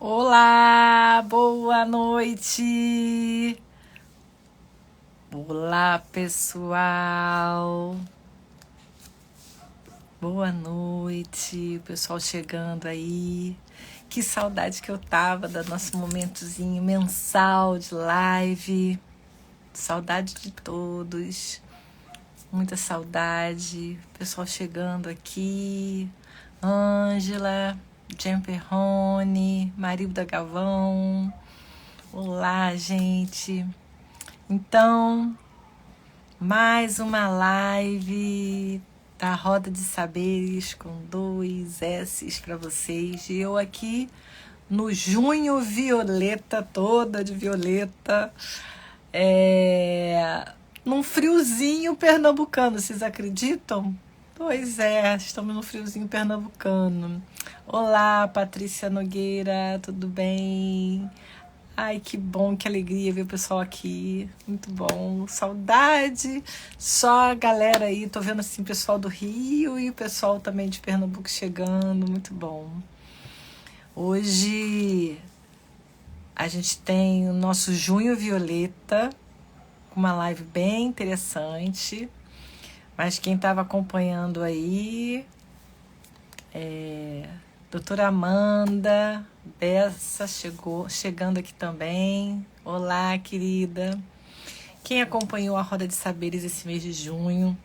Olá, boa noite. Olá, pessoal. Boa noite, o pessoal chegando aí. Que saudade que eu tava do nosso momentozinho mensal de live. Saudade de todos. Muita saudade. Pessoal chegando aqui. Ângela, Gemperrone, Marilda Gavão. Olá, gente. Então, mais uma live da Roda de Saberes com 2 S's para vocês. E eu aqui no junho violeta, toda de violeta, num friozinho pernambucano, vocês acreditam? Pois é, estamos no friozinho pernambucano. Olá, Patrícia Nogueira, tudo bem? Ai, que bom, que alegria ver o pessoal aqui. Muito bom. Saudade. Só a galera aí, tô vendo assim, o pessoal do Rio e o pessoal também de Pernambuco chegando. Muito bom. Hoje a gente tem o nosso Junho Violeta, uma live bem interessante. Mas quem estava acompanhando aí, doutora Amanda Bessa chegando aqui também. Olá, querida. Quem acompanhou a Roda de Saberes esse mês de junho,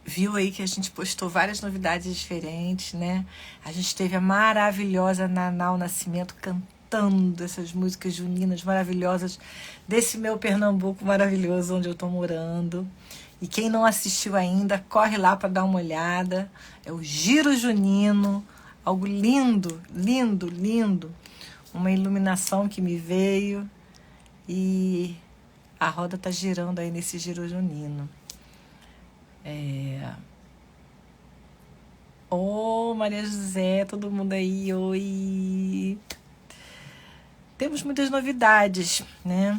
viu aí que a gente postou várias novidades diferentes, né? A gente teve a maravilhosa Nanau Nascimento cantando essas músicas juninas maravilhosas desse meu Pernambuco maravilhoso onde eu tô morando. E quem não assistiu ainda, corre lá para dar uma olhada. É o Giro Junino, algo lindo, lindo, lindo. Uma iluminação que me veio e a roda tá girando aí nesse Giro Junino. Ô, Maria José, todo mundo aí, oi! Temos muitas novidades, né?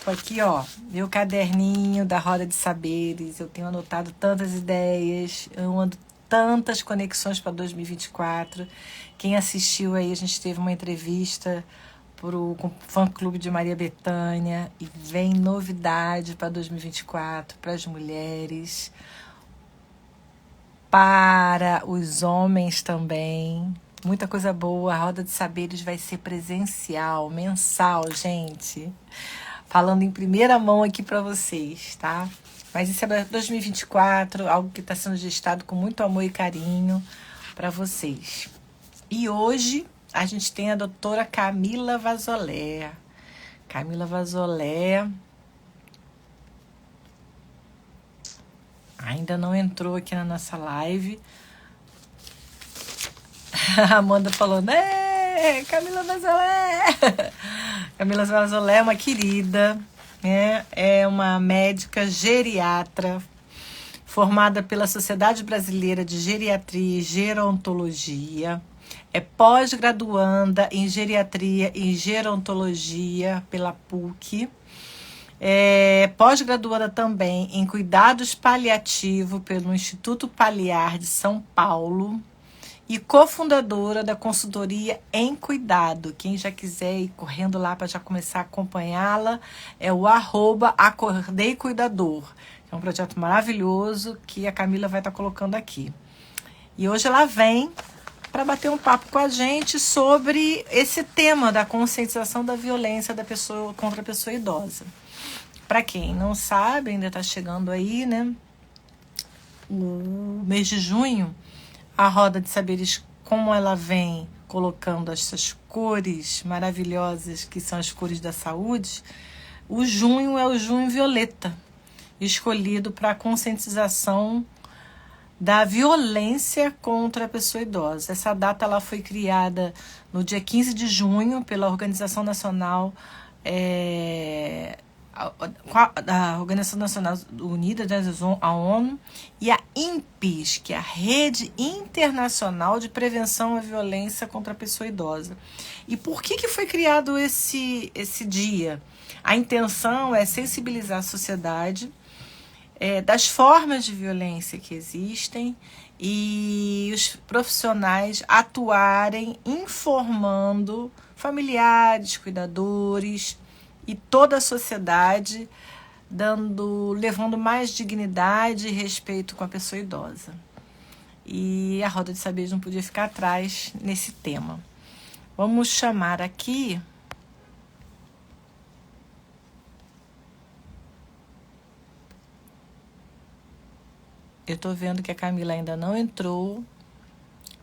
Tô aqui, ó, meu caderninho da Roda de Saberes. Eu tenho anotado tantas ideias, eu ando tantas conexões para 2024. Quem assistiu aí, a gente teve uma entrevista pro fã-clube de Maria Bethânia e vem novidade para 2024, para as mulheres, para os homens também. Muita coisa boa. A Roda de Saberes vai ser presencial, mensal, gente. Falando em primeira mão aqui para vocês, tá? Mas isso é para 2024, algo que está sendo gestado com muito amor e carinho para vocês. E hoje a gente tem a doutora Camila Vazolé. Camila Vazolé ainda não entrou aqui na nossa live. A Amanda falando, Camila Vazolé! Camila Vazolé é uma querida, né? É uma médica geriatra formada pela Sociedade Brasileira de Geriatria e Gerontologia. É pós-graduanda em Geriatria e Gerontologia pela PUC. É pós-graduanda também em Cuidados Paliativos pelo Instituto Paliar de São Paulo. E cofundadora da consultoria Em Cuidado. Quem já quiser ir correndo lá para já começar a acompanhá-la, é o @Acordei Cuidador. É um projeto maravilhoso que a Camila vai estar colocando aqui. E hoje ela vem para bater um papo com a gente sobre esse tema da conscientização da violência da pessoa contra a pessoa idosa. Para quem não sabe, ainda está chegando aí, né? O mês de junho, a Roda de Saberes, como ela vem colocando essas cores maravilhosas, que são as cores da saúde, o junho é o junho violeta, escolhido para a conscientização da violência contra a pessoa idosa. Essa data ela foi criada no dia 15 de junho pela Organização Nacional a Organização Nacional Unida, a ONU, e a INPES, que é a Rede Internacional de Prevenção à Violência contra a Pessoa Idosa. E por que foi criado esse dia? A intenção é sensibilizar a sociedade das formas de violência que existem e os profissionais atuarem informando familiares, cuidadores e toda a sociedade, levando mais dignidade e respeito com a pessoa idosa. E a Roda de Saberes não podia ficar atrás nesse tema. Vamos chamar aqui eu estou vendo que a Camila ainda não entrou.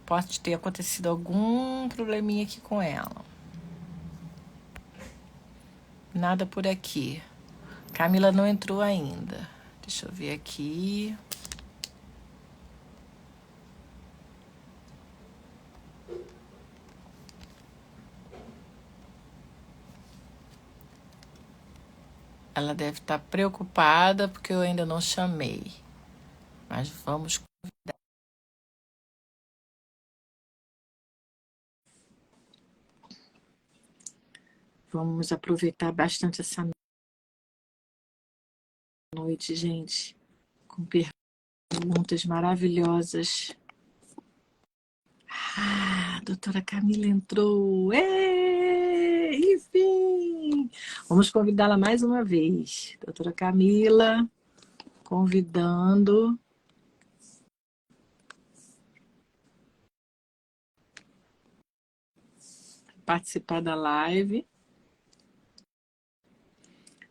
Pode ter acontecido algum probleminha aqui com ela. Nada por aqui. Camila não entrou ainda. Deixa eu ver aqui. Ela deve estar preocupada porque eu ainda não chamei. Mas vamos convidar. Vamos aproveitar bastante essa noite, gente, com perguntas maravilhosas. Ah, a doutora Camila entrou. Enfim, vamos convidá-la mais uma vez. Doutora Camila, convidando. Participar da live.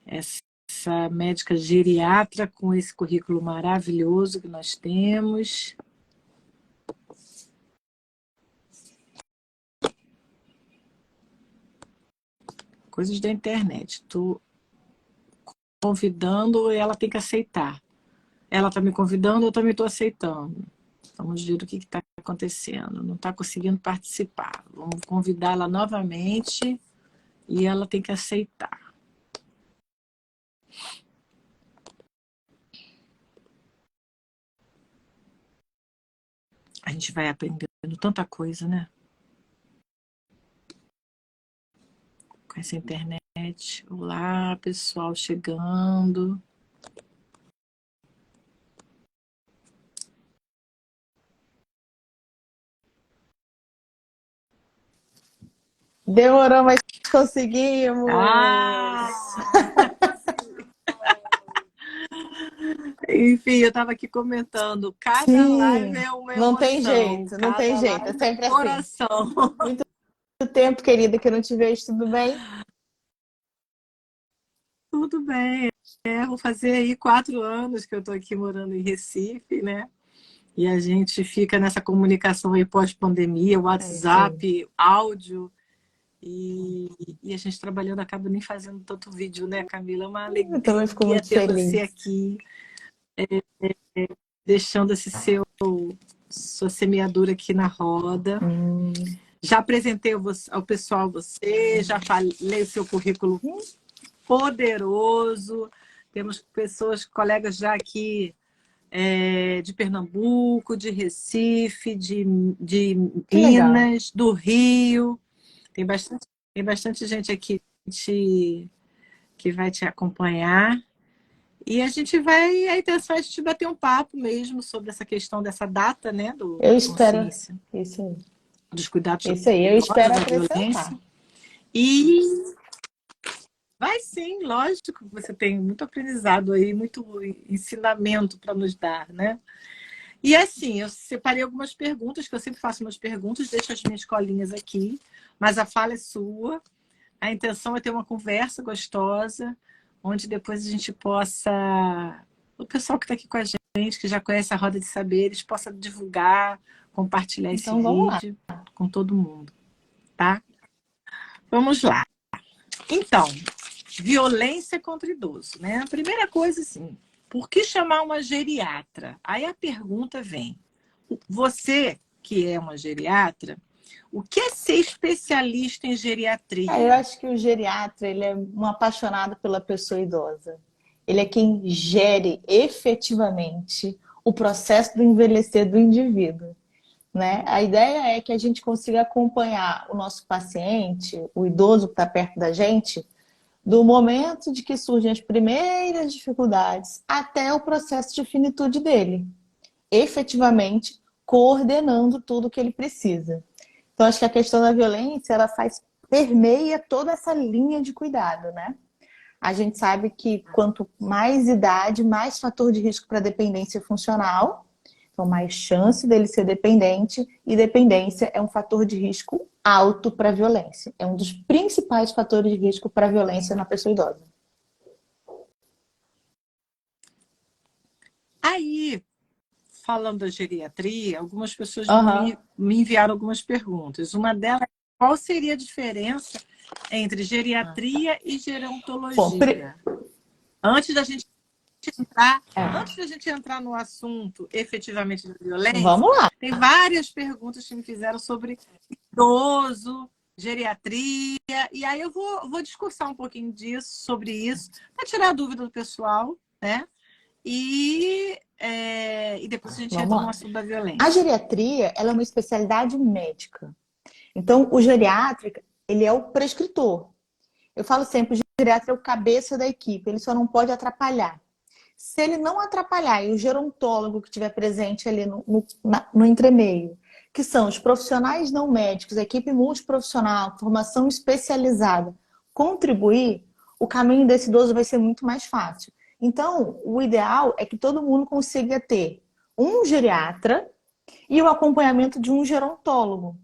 Essa médica geriatra com esse currículo maravilhoso que nós temos. Coisas da internet. Estou convidando e ela tem que aceitar. Ela está me convidando, eu também estou aceitando. Vamos ver o que está acontecendo. Não está conseguindo participar. Vamos convidá-la novamente e ela tem que aceitar. A gente vai aprendendo tanta coisa, né? Com essa internet. Olá, pessoal chegando. Demorou, mas conseguimos! Enfim, eu estava aqui comentando, cada Sim, live é uma emoção. não tem jeito, não tem jeito, é sempre assim. Coração. Muito tempo, querida, que eu não te vejo, tudo bem? Tudo bem, vou fazer aí 4 anos que eu estou aqui morando em Recife, né? E a gente fica nessa comunicação aí pós-pandemia, WhatsApp, áudio, e a gente trabalhando acaba nem fazendo tanto vídeo, né, Camila? É uma Eu também fico alegria muito ter feliz. você aqui, deixando sua semeadura aqui na roda. Já apresentei ao pessoal você, já falei o seu currículo poderoso. Temos pessoas, colegas já aqui de Pernambuco, de Recife, de Minas, do Rio. Tem bastante gente aqui que vai te acompanhar. E a intenção é a gente bater um papo mesmo sobre essa questão dessa data, né, Eu da espero consciência. isso aí. Dos cuidados Isso aí, eu espero acrescentar. E vai sim, lógico, você tem muito aprendizado aí, muito ensinamento para nos dar, né? E assim, eu separei algumas perguntas, que eu sempre faço umas perguntas, deixo as minhas colinhas aqui, mas a fala é sua. A intenção é ter uma conversa gostosa, onde depois a gente possa... O pessoal que está aqui com a gente, que já conhece a Roda de Saberes, possa divulgar, compartilhar esse vídeo com todo mundo, tá? Vamos lá. Então, violência contra idoso, né? A primeira coisa, assim, por que chamar uma geriatra? Aí a pergunta vem, você que é uma geriatra, o que é ser especialista em geriatria? Eu acho que o geriatra, ele é um apaixonado pela pessoa idosa. Ele é quem gere efetivamente o processo do envelhecer do indivíduo, né? A ideia é que a gente consiga acompanhar o nosso paciente, o idoso que está perto da gente, do momento de que surgem as primeiras dificuldades até o processo de finitude dele. Efetivamente, coordenando tudo que ele precisa. Então, acho que a questão da violência, permeia toda essa linha de cuidado, né? A gente sabe que quanto mais idade, mais fator de risco para dependência funcional, então mais chance dele ser dependente, e dependência é um fator de risco alto para violência. É um dos principais fatores de risco para violência na pessoa idosa. Aí, falando da geriatria, algumas pessoas Aham. me enviaram algumas perguntas. Uma delas é qual seria a diferença entre geriatria e Bom, gerontologia? Antes da gente entrar, é, antes da gente entrar no assunto efetivamente da violência, vamos lá. tem várias perguntas que me fizeram sobre idoso, geriatria, e aí eu vou discursar um pouquinho sobre isso, para tirar a dúvida do pessoal, né? E depois a gente Vamos entra no lá. assunto da A violência. geriatria, ela é uma especialidade médica. Então, o geriátrico, ele é o prescritor. Eu falo sempre, o geriatra é o cabeça da equipe, ele só não pode atrapalhar. Se ele não atrapalhar e o gerontólogo que estiver presente ali no entremeio, que são os profissionais não médicos, a equipe multiprofissional, formação especializada, contribuir, o caminho desse idoso vai ser muito mais fácil. Então, o ideal é que todo mundo consiga ter um geriatra e o acompanhamento de um gerontólogo,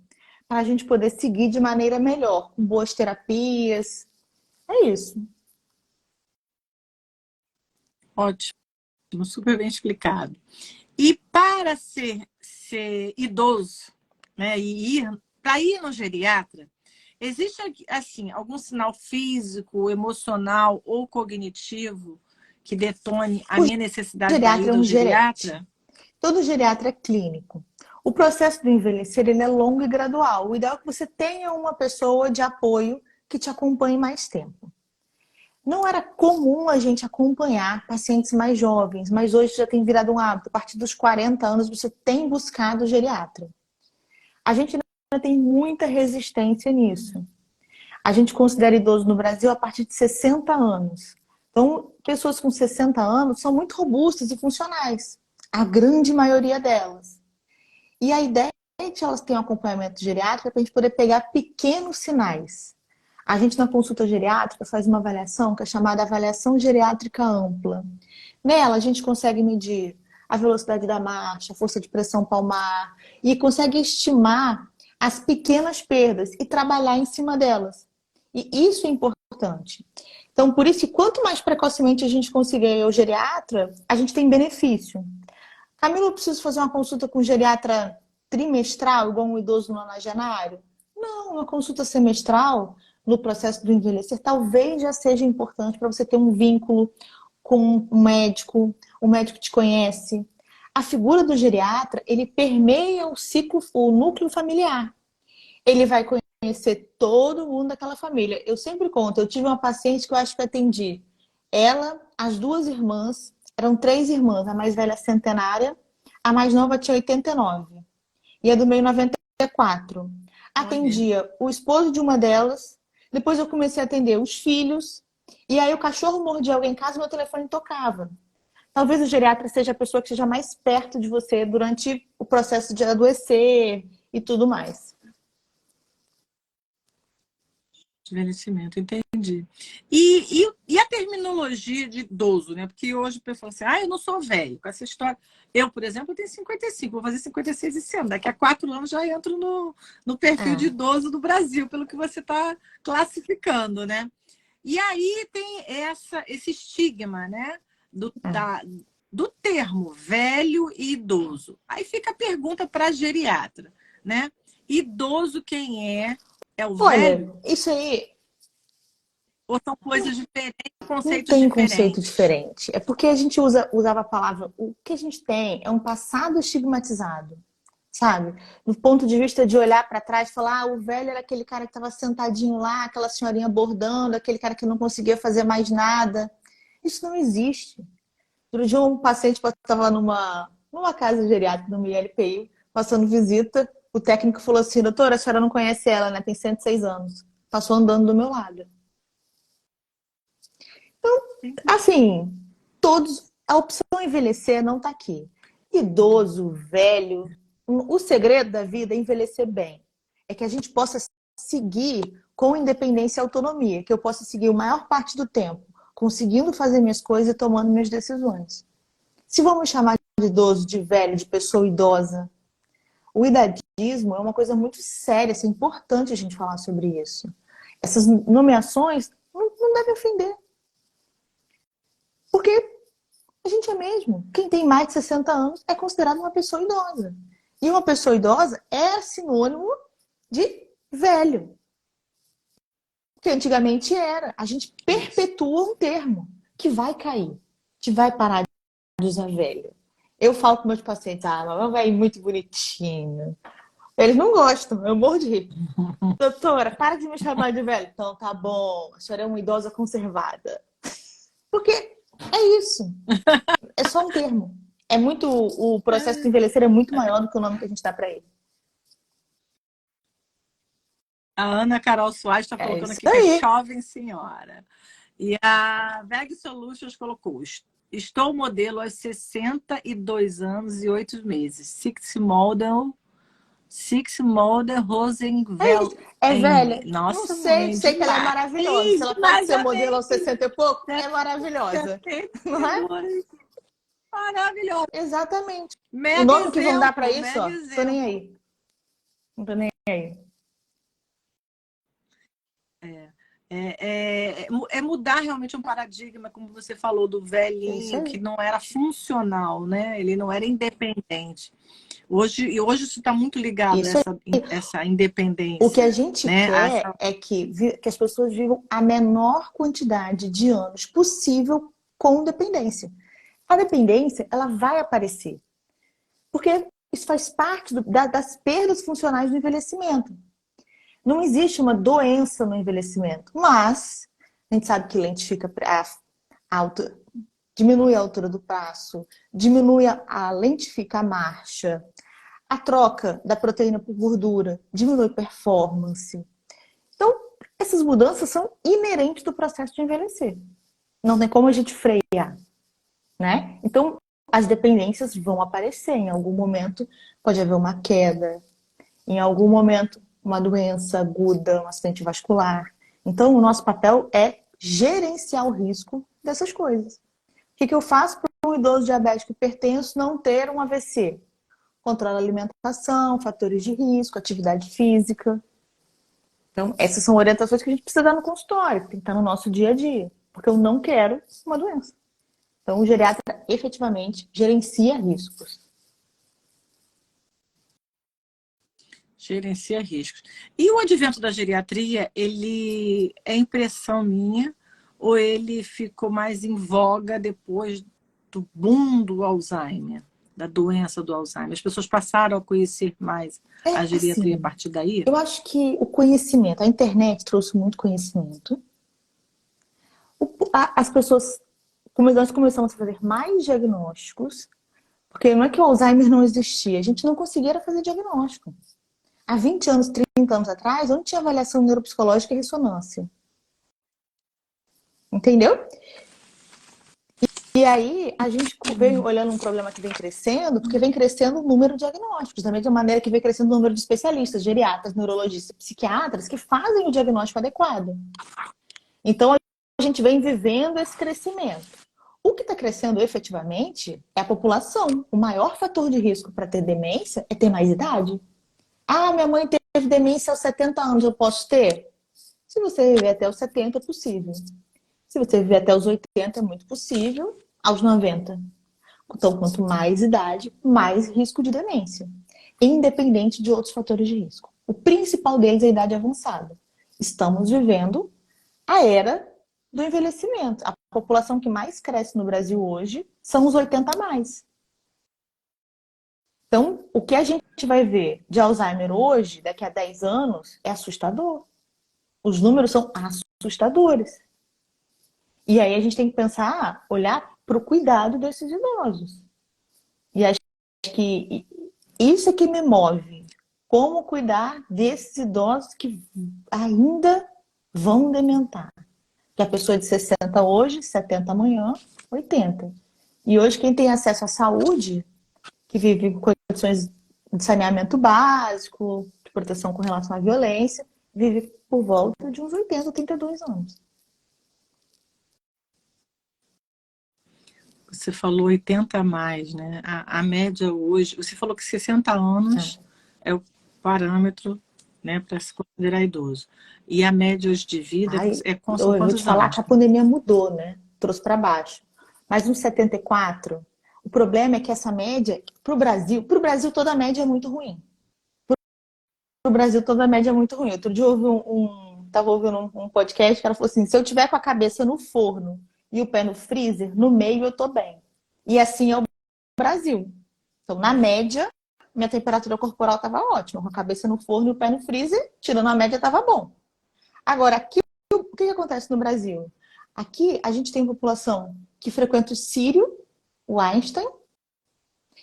para a gente poder seguir de maneira melhor, com boas terapias. É isso. Ótimo, super bem explicado. E para ser idoso, né, e para ir no geriatra, existe assim algum sinal físico, emocional ou cognitivo que detone a O minha necessidade da geriatra é ida ao um gerente. geriatra? Todo geriatra é clínico. O processo do envelhecer ele é longo e gradual. O ideal é que você tenha uma pessoa de apoio que te acompanhe mais tempo. Não era comum a gente acompanhar pacientes mais jovens, mas hoje já tem virado um hábito. A partir dos 40 anos você tem buscado o geriatra. A gente ainda tem muita resistência nisso. A gente considera idoso no Brasil a partir de 60 anos. Então, pessoas com 60 anos são muito robustas e funcionais. A grande maioria delas. E a ideia é que elas tenham acompanhamento geriátrico para a gente poder pegar pequenos sinais. A gente, na consulta geriátrica, faz uma avaliação que é chamada avaliação geriátrica ampla. Nela, a gente consegue medir a velocidade da marcha, a força de pressão palmar e consegue estimar as pequenas perdas e trabalhar em cima delas. E isso é importante. Então, por isso, quanto mais precocemente a gente conseguir ir ao geriatra, a gente tem benefício. Camila, eu preciso fazer uma consulta com um geriatra trimestral, igual um idoso nonagenário? Não, uma consulta semestral no processo do envelhecer talvez já seja importante para você ter um vínculo com o médico te conhece. A figura do geriatra, ele permeia o ciclo, o núcleo familiar. Ele vai conhecer todo mundo daquela família. Eu sempre conto, eu tive uma paciente que eu acho que atendi. Ela, as duas irmãs, eram três irmãs, a mais velha centenária, a mais nova tinha 89 e a do meio 94. Olha, Atendia o esposo de uma delas, depois eu comecei a atender os filhos, e aí o cachorro mordia alguém em casa e meu telefone tocava. Talvez o geriatra seja a pessoa que esteja mais perto de você durante o processo de adoecer e tudo mais. envelhecimento, entendi. E a terminologia de idoso, né? Porque hoje o pessoal assim, eu não sou velho, com essa história. Eu, por exemplo, tenho 55, vou fazer 56 esse ano. Daqui a 4 anos já entro no perfil de É, idoso do Brasil, pelo que você está classificando, né? E aí tem esse estigma, né? Do, é. da, do termo velho e idoso. Aí fica a pergunta para a geriatra, né? Idoso quem é? É o Olha, velho? isso aí Ou são coisas diferentes, não conceitos tem conceito diferentes? diferente. É porque a gente usava a palavra. O que a gente tem é um passado estigmatizado, sabe? Do ponto de vista de olhar para trás e falar: o velho era aquele cara que estava sentadinho lá, aquela senhorinha bordando, aquele cara que não conseguia fazer mais nada. Isso não existe. Outro dia um paciente estava numa casa geriátrica, no ILPI, passando visita. O técnico falou assim: doutora, a senhora não conhece ela, né? Tem 106 anos. Passou andando do meu lado. Assim, todos. A opção envelhecer não está aqui. Idoso, velho. o segredo da vida é envelhecer bem. É que a gente possa seguir com independência e autonomia, que eu possa seguir a maior parte do tempo, conseguindo fazer minhas coisas e tomando minhas decisões. Se vamos chamar de idoso, de velho, de pessoa idosa, o idadismo é uma coisa muito séria, é importante a gente falar sobre isso. Essas nomeações não devem ofender. Porque a gente é mesmo. Quem tem mais de 60 anos é considerado uma pessoa idosa. E uma pessoa idosa é sinônimo de velho. Que antigamente era. A gente perpetua um termo que vai cair, que vai parar de usar velho. Eu falo com meus pacientes, mas vai muito bonitinho. Eles não gostam, eu morro de rir. Doutora, para de me chamar de velho. Então tá bom, a senhora é uma idosa conservada. Porque é isso. É só um termo. É muito. O processo de envelhecer é muito maior do que o nome que a gente dá para ele. A Ana Carol Soares está colocando aqui que é jovem senhora. E a Veg Solutions colocou: estou modelo aos 62 anos e 8 meses. Six Model Rosenfeld. É velha? Nossa, não sei que ela é maravilhosa. Se ela pode ser modelo aos 60 e pouco, é maravilhosa. Não é? Maravilhosa. Exatamente. Mega o nome exemplo, que vão dar para isso, ó, exemplo. tô nem aí. Não tô nem aí. É mudar realmente um paradigma, como você falou, do velhinho, que não era funcional, né? Ele não era independente. Hoje isso está muito ligado a essa independência. O que a gente quer é que as pessoas vivam a menor quantidade de anos possível com dependência. A dependência, ela vai aparecer. Porque isso faz parte das perdas funcionais do envelhecimento. Não existe uma doença no envelhecimento, mas a gente sabe que lentifica diminui a altura do braço, lentifica a marcha, a troca da proteína por gordura, diminui performance. Então, essas mudanças são inerentes do processo de envelhecer. Não tem como a gente frear, né? Então, as dependências vão aparecer. Em algum momento pode haver uma queda, em algum momento uma doença aguda, um acidente vascular. Então, o nosso papel é gerenciar o risco dessas coisas. O que eu faço para um idoso diabético hipertenso não ter um AVC? Controla a alimentação, fatores de risco, atividade física. Então, essas são orientações que a gente precisa dar no consultório, que tem que estar no nosso dia a dia. Porque eu não quero uma doença. Então, o geriatra efetivamente gerencia riscos. Gerencia riscos. E o advento da geriatria, ele é impressão minha ou ele ficou mais em voga depois do boom do Alzheimer, da doença do Alzheimer? As pessoas passaram a conhecer mais a geriatria a partir daí? Eu acho que o conhecimento, a internet trouxe muito conhecimento. As pessoas, nós começamos a fazer mais diagnósticos, porque não é que o Alzheimer não existia, a gente não conseguia fazer diagnóstico. Há 20 anos, 30 anos atrás, não tinha avaliação neuropsicológica e ressonância. Entendeu? E aí, a gente vem olhando um problema que vem crescendo, porque vem crescendo o número de diagnósticos, da mesma maneira que vem crescendo o número de especialistas, geriatras, neurologistas, psiquiatras, que fazem o diagnóstico adequado. Então, a gente vem vivendo esse crescimento. O que está crescendo efetivamente é a população. O maior fator de risco para ter demência é ter mais idade. Minha mãe teve demência aos 70 anos, eu posso ter? Se você viver até os 70, é possível. Se você viver até os 80, é muito possível. Aos 90. Então, quanto mais idade, mais risco de demência. Independente de outros fatores de risco. O principal deles é a idade avançada. Estamos vivendo a era do envelhecimento. A população que mais cresce no Brasil hoje são os 80 a mais. Então, o que a gente vai ver de Alzheimer hoje, daqui a 10 anos, é assustador. Os números são assustadores. E aí a gente tem que pensar, olhar para o cuidado desses idosos. E acho que isso é que me move. Como cuidar desses idosos que ainda vão dementar. Que a pessoa de 60 hoje, 70 amanhã, 80. E hoje quem tem acesso à saúde, que vive com condições de saneamento básico, de proteção com relação à violência, vive por volta de uns 80, 32 anos. Você falou 80 a mais, né? A média hoje, você falou que 60 anos é o parâmetro, né, para se considerar idoso. E a média hoje de vida Ai, são eu vou te quantos falar que anos? a pandemia mudou, né? Trouxe para baixo. Mas uns 74, o problema é que essa média, para o Brasil toda a média é muito ruim. Para o Brasil toda a média é muito ruim. Outro dia eu ouvi tava ouvindo um podcast que ela falou assim, se eu tiver com a cabeça no forno e o pé no freezer, no meio eu tô bem. E assim é o Brasil. Então, na média, minha temperatura corporal estava ótima, com a cabeça no forno e o pé no freezer, tirando a média, estava bom. Agora, aqui, o que acontece no Brasil? Aqui, a gente tem população que frequenta o Sírio, o Einstein,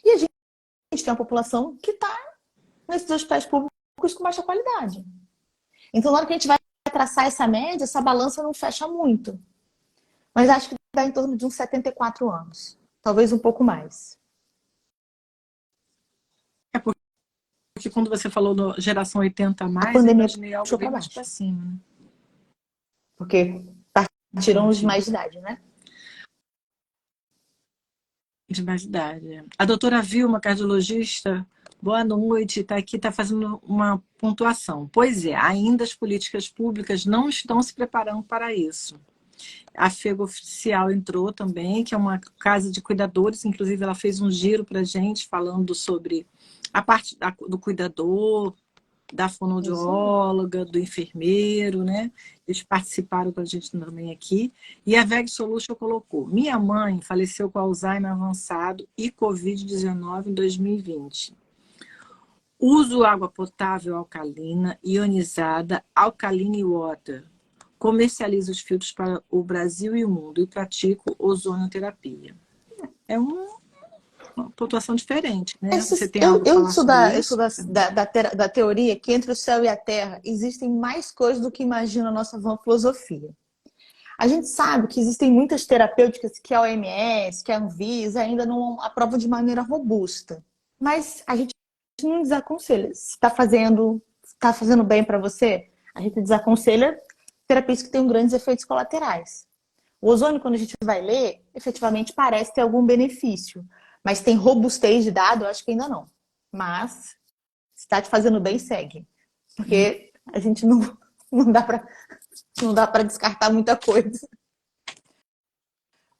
e a gente tem uma população que está nesses hospitais públicos com baixa qualidade. Então, na hora que a gente vai traçar essa média, essa balança não fecha muito. Mas acho que dá em torno de uns 74 anos. Talvez um pouco mais. É porque quando você falou da geração 80 a A mais, eu pandemia imaginei algo puxou bem para mais baixo. para cima, né? Porque partiram os Entendi. mais de idade, né? De mais idade. É. A doutora Vilma, cardiologista, boa noite, está aqui, está fazendo uma pontuação. Pois é, ainda as políticas públicas não estão se preparando para isso. A FEGO Oficial entrou também, que é uma casa de cuidadores, inclusive ela fez um giro para a gente falando sobre a parte do cuidador, da fonoaudióloga, do enfermeiro, né? Eles participaram com a gente também aqui. E a VEG Solution colocou: minha mãe faleceu com Alzheimer avançado e Covid-19 em 2020. Uso água potável alcalina, ionizada, Alkaline Water. Comercializo os filtros para o Brasil e o mundo e pratico ozonioterapia. É uma pontuação diferente, né? Você tem algo a Eu falar sou, sobre eu sou isso? da teoria que entre o céu e a terra existem mais coisas do que imagina a nossa vã filosofia. A gente sabe que existem muitas terapêuticas que a OMS, que a Anvisa ainda não aprovam de maneira robusta. Mas a gente não desaconselha. Se tá fazendo bem para você, a gente desaconselha terapias que tenham grandes efeitos colaterais. O ozônio, quando a gente vai ler, efetivamente parece ter algum benefício. Mas tem robustez de dado? Eu acho que ainda não. Mas, se está te fazendo bem, segue. Porque a gente não dá para descartar muita coisa.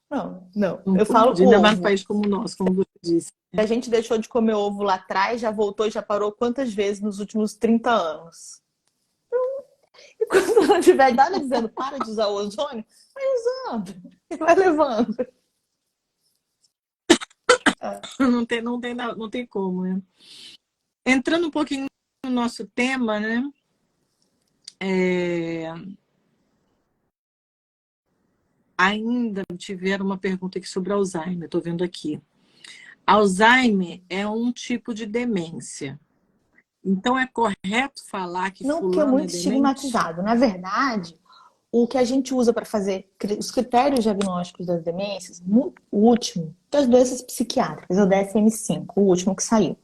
Não. Não Eu falo pode, com ainda mais num ovo. país como o nosso, como você disse. A gente deixou de comer ovo lá atrás, já voltou e já parou quantas vezes nos últimos 30 anos? E quando não tiver nada dizendo para de usar o ozônio, vai usando. E vai levando. Não tem como, né? Entrando um pouquinho no nosso tema, né? Ainda tiveram uma pergunta aqui sobre Alzheimer, estou vendo aqui. Alzheimer é um tipo de demência. Então é correto falar que Não, porque é fulano é muito demente? estigmatizado. Na verdade, o que a gente usa para fazer os critérios diagnósticos das demências, o último, das doenças psiquiátricas, é o DSM-5, o último que saiu.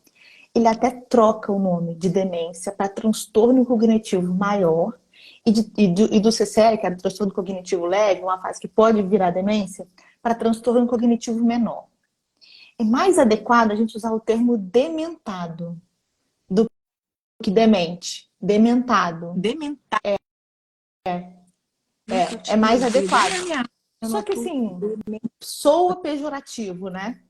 Ele até troca o nome de demência para transtorno cognitivo maior e do CCL, que é o transtorno cognitivo leve, uma fase que pode virar demência, para transtorno cognitivo menor. É mais adequado a gente usar o termo dementado do que demente. Dementado. Dementado. Nunca É tinha mais ouvido. adequado. Eu Só não que tô... assim, soa pejorativo, né?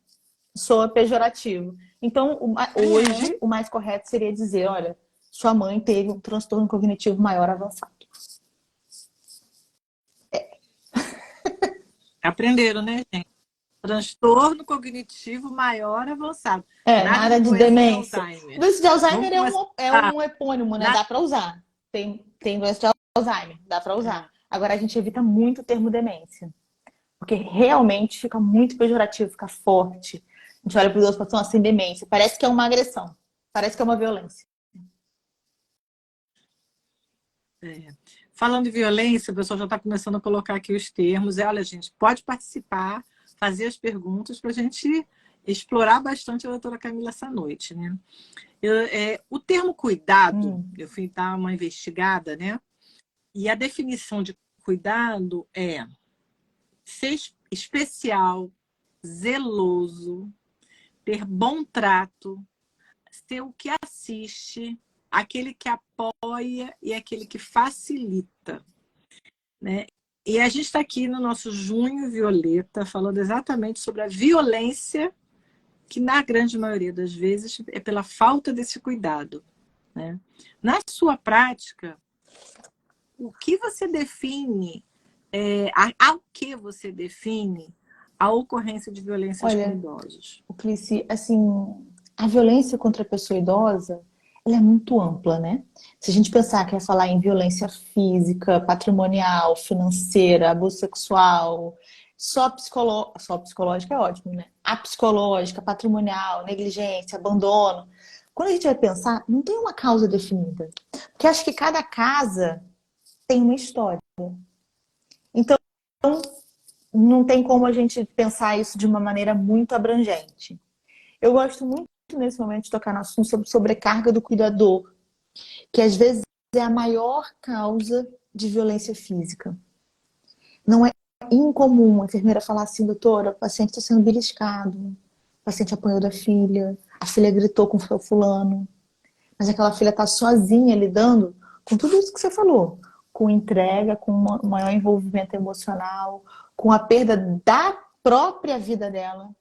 Soa pejorativo. Então, hoje, o mais correto seria dizer, olha, sua mãe teve um transtorno cognitivo maior avançado. Aprenderam, né, gente? Transtorno cognitivo maior avançado. Nada Nada de de doença de demência. Alzheimer. Doença de Vamos Alzheimer começar. é um epônimo, né? Na... Dá para usar. Tem doença de Alzheimer, dá para usar. Agora, a gente evita muito o termo demência. Porque realmente fica muito pejorativo, fica forte. A gente olha para os outros e fala assim, demência. Parece que é uma agressão. Parece que é uma violência. Falando de violência, o pessoal já está começando a colocar aqui os termos. Olha, gente, pode participar, fazer as perguntas para a gente explorar bastante a doutora Camila essa noite, né? O termo cuidado, eu fui dar uma investigada, né? E a definição de cuidado é ser especial, zeloso, ter bom trato, ser o que assiste, aquele que apoia e aquele que facilita, né? E a gente está aqui no nosso Junho Violeta, falando exatamente sobre a violência, que na grande maioria das vezes é pela falta desse cuidado, né? Na sua prática, o que você define, ao que você define a ocorrência de violências com Olha, idosos? o Clici, assim, a violência contra a pessoa idosa, ela é muito ampla, né? Se a gente pensar que é falar em violência física, patrimonial, financeira, abuso sexual, só psicológica é ótimo, né? A psicológica, patrimonial, negligência, abandono. Quando a gente vai pensar, não tem uma causa definida. Porque acho que cada casa tem uma história. Então, não tem como a gente pensar isso de uma maneira muito abrangente. Eu gosto muito nesse momento de tocar no assunto sobre sobrecarga do cuidador, que às vezes é a maior causa de violência física. Não é incomum a enfermeira falar assim, doutora, o paciente está sendo beliscado, o paciente apanhou da filha, a filha gritou com o fulano, mas aquela filha está sozinha lidando com tudo isso que você falou, com entrega, com um maior envolvimento emocional, com a perda da própria vida dela,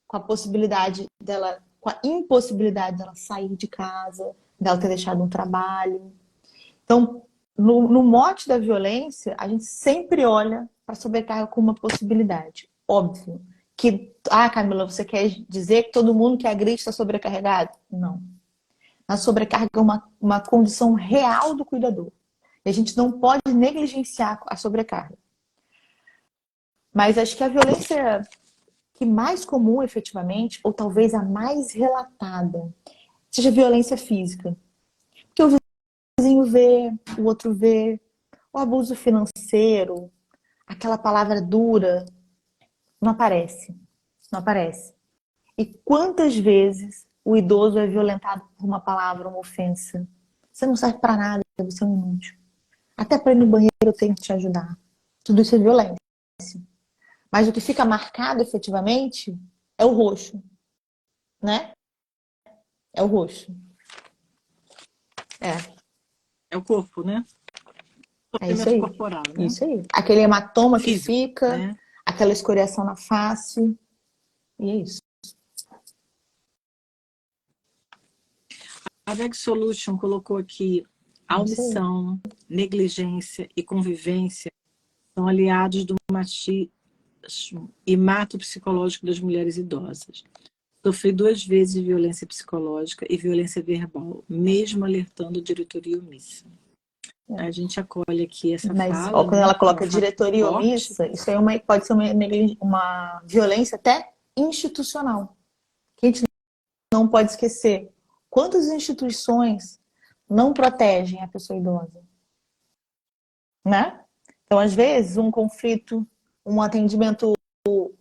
com a possibilidade dela, com a impossibilidade dela sair de casa, dela ter deixado um trabalho. Então, no mote da violência, a gente sempre olha para a sobrecarga como uma possibilidade. Óbvio. Que, Camila, você quer dizer que todo mundo que agride está sobrecarregado? Não. A sobrecarga é uma condição real do cuidador. E a gente não pode negligenciar a sobrecarga. Mas acho que a violência que mais comum, efetivamente, ou talvez a mais relatada, seja violência física. Porque o vizinho vê, o outro vê, o abuso financeiro, aquela palavra dura, não aparece. Não aparece. E quantas vezes o idoso é violentado por uma palavra, uma ofensa? Você não serve para nada, você é um inútil. Até para ir no banheiro eu tenho que te ajudar. Tudo isso é violência. Mas o que fica marcado efetivamente é o roxo, né? É o roxo. É. É o corpo, né? É isso Sofrimento aí. corporal, né? Isso aí. Aquele hematoma que Físico, fica, né? aquela escoriação na face. E é isso. A Veg Solution colocou aqui a É isso aí. omissão, negligência e convivência são aliados do machismo e mato psicológico das mulheres idosas. Sofri 2 vezes violência psicológica e violência verbal, mesmo alertando a diretoria omissa. A gente acolhe aqui essa Mas fala, quando né, ela que é um coloca fato diretoria forte. omissa, isso aí pode ser uma violência até institucional. Que a gente não pode esquecer. Quantas instituições não protegem a pessoa idosa? Né? Então, às vezes, um conflito, um atendimento por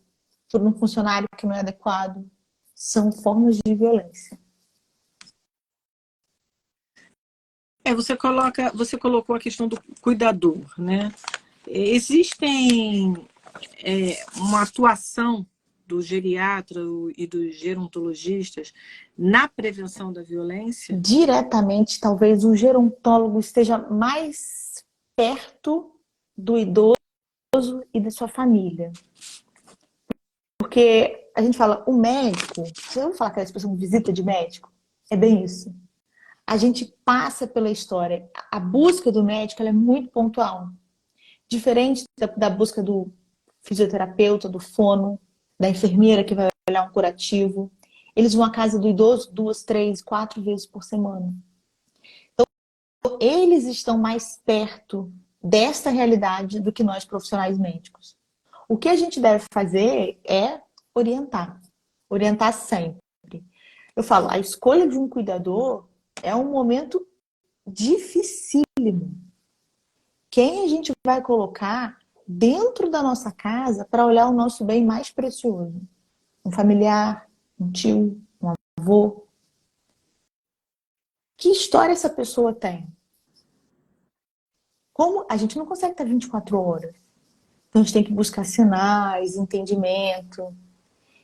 um funcionário que não é adequado, são formas de violência. Você colocou a questão do cuidador, né? Existem uma atuação do geriatra e dos gerontologistas na prevenção da violência? Diretamente, talvez o gerontólogo esteja mais perto do idoso e da sua família. Porque a gente fala, o médico, você ouviu falar aquela expressão visita de médico? É bem isso. A gente passa pela história. A busca do médico ela é muito pontual. Diferente da busca do fisioterapeuta, do fono, da enfermeira que vai olhar um curativo. Eles vão à casa do idoso 2, 3, 4 vezes por semana. Então, eles estão mais perto desta realidade do que nós profissionais médicos. O que a gente deve fazer é orientar. Orientar sempre. Eu falo, a escolha de um cuidador é um momento dificílimo. Quem a gente vai colocar dentro da nossa casa para olhar o nosso bem mais precioso? Um familiar, um tio, um avô. Que história essa pessoa tem? Como a gente não consegue estar 24 horas. Então a gente tem que buscar sinais, entendimento.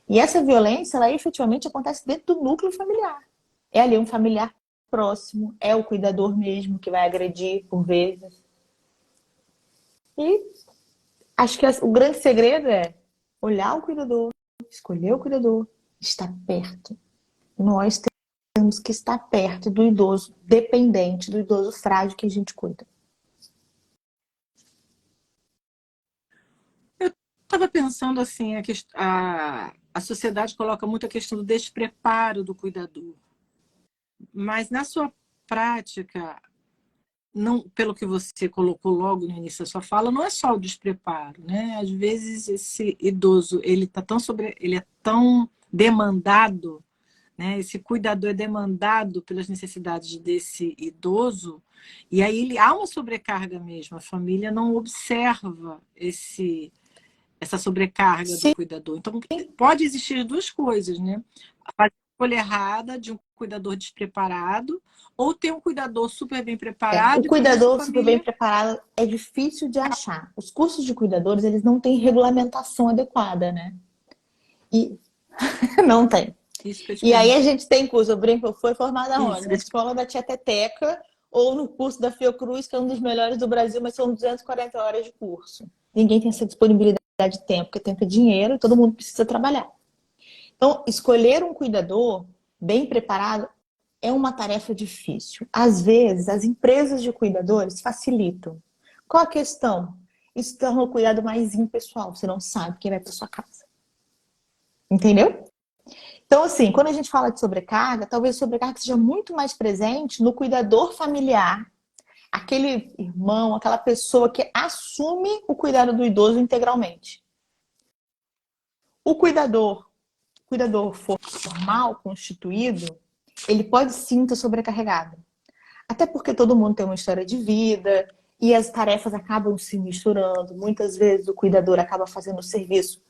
E essa violência, ela efetivamente acontece dentro do núcleo familiar. É ali um familiar próximo, é o cuidador mesmo que vai agredir por vezes. E acho que o grande segredo é olhar o cuidador, escolher o cuidador, estar perto. Nós temos que estar perto do idoso dependente, do idoso frágil que a gente cuida. Eu estava pensando assim, a sociedade coloca muito a questão do despreparo do cuidador. Mas na sua prática, não, pelo que você colocou logo no início da sua fala, não é só o despreparo, né? Às vezes esse idoso, ele é tão demandado, né? Esse cuidador é demandado pelas necessidades desse idoso, e aí há uma sobrecarga mesmo. A família não observa essa sobrecarga do Sim, cuidador. Então, pode existir duas coisas, né? A escolha errada de um cuidador despreparado, ou ter um cuidador super bem o preparado, e por isso a cuidador super bem família. preparado é difícil de achar. Os cursos de cuidadores, eles não têm regulamentação adequada, né? E não tem. Isso que eu te E aí pergunto. a gente tem curso, eu brinco, foi formada onde? Isso, Na escola da Tia Teteca ou no curso da Fiocruz, que é um dos melhores do Brasil, mas são 240 horas de curso. Ninguém tem essa disponibilidade de tempo, porque tempo é dinheiro e todo mundo precisa trabalhar. Então, escolher um cuidador bem preparado é uma tarefa difícil. Às vezes, as empresas de cuidadores facilitam. Qual a questão? Isso torna o cuidado mais impessoal. Você não sabe quem vai para sua casa. Entendeu? Então, assim, quando a gente fala de sobrecarga, talvez a sobrecarga seja muito mais presente no cuidador familiar, aquele irmão, aquela pessoa que assume o cuidado do idoso integralmente. O cuidador formal, constituído, ele pode sim estar sobrecarregado. Até porque todo mundo tem uma história de vida e as tarefas acabam se misturando. Muitas vezes o cuidador acaba fazendo o serviço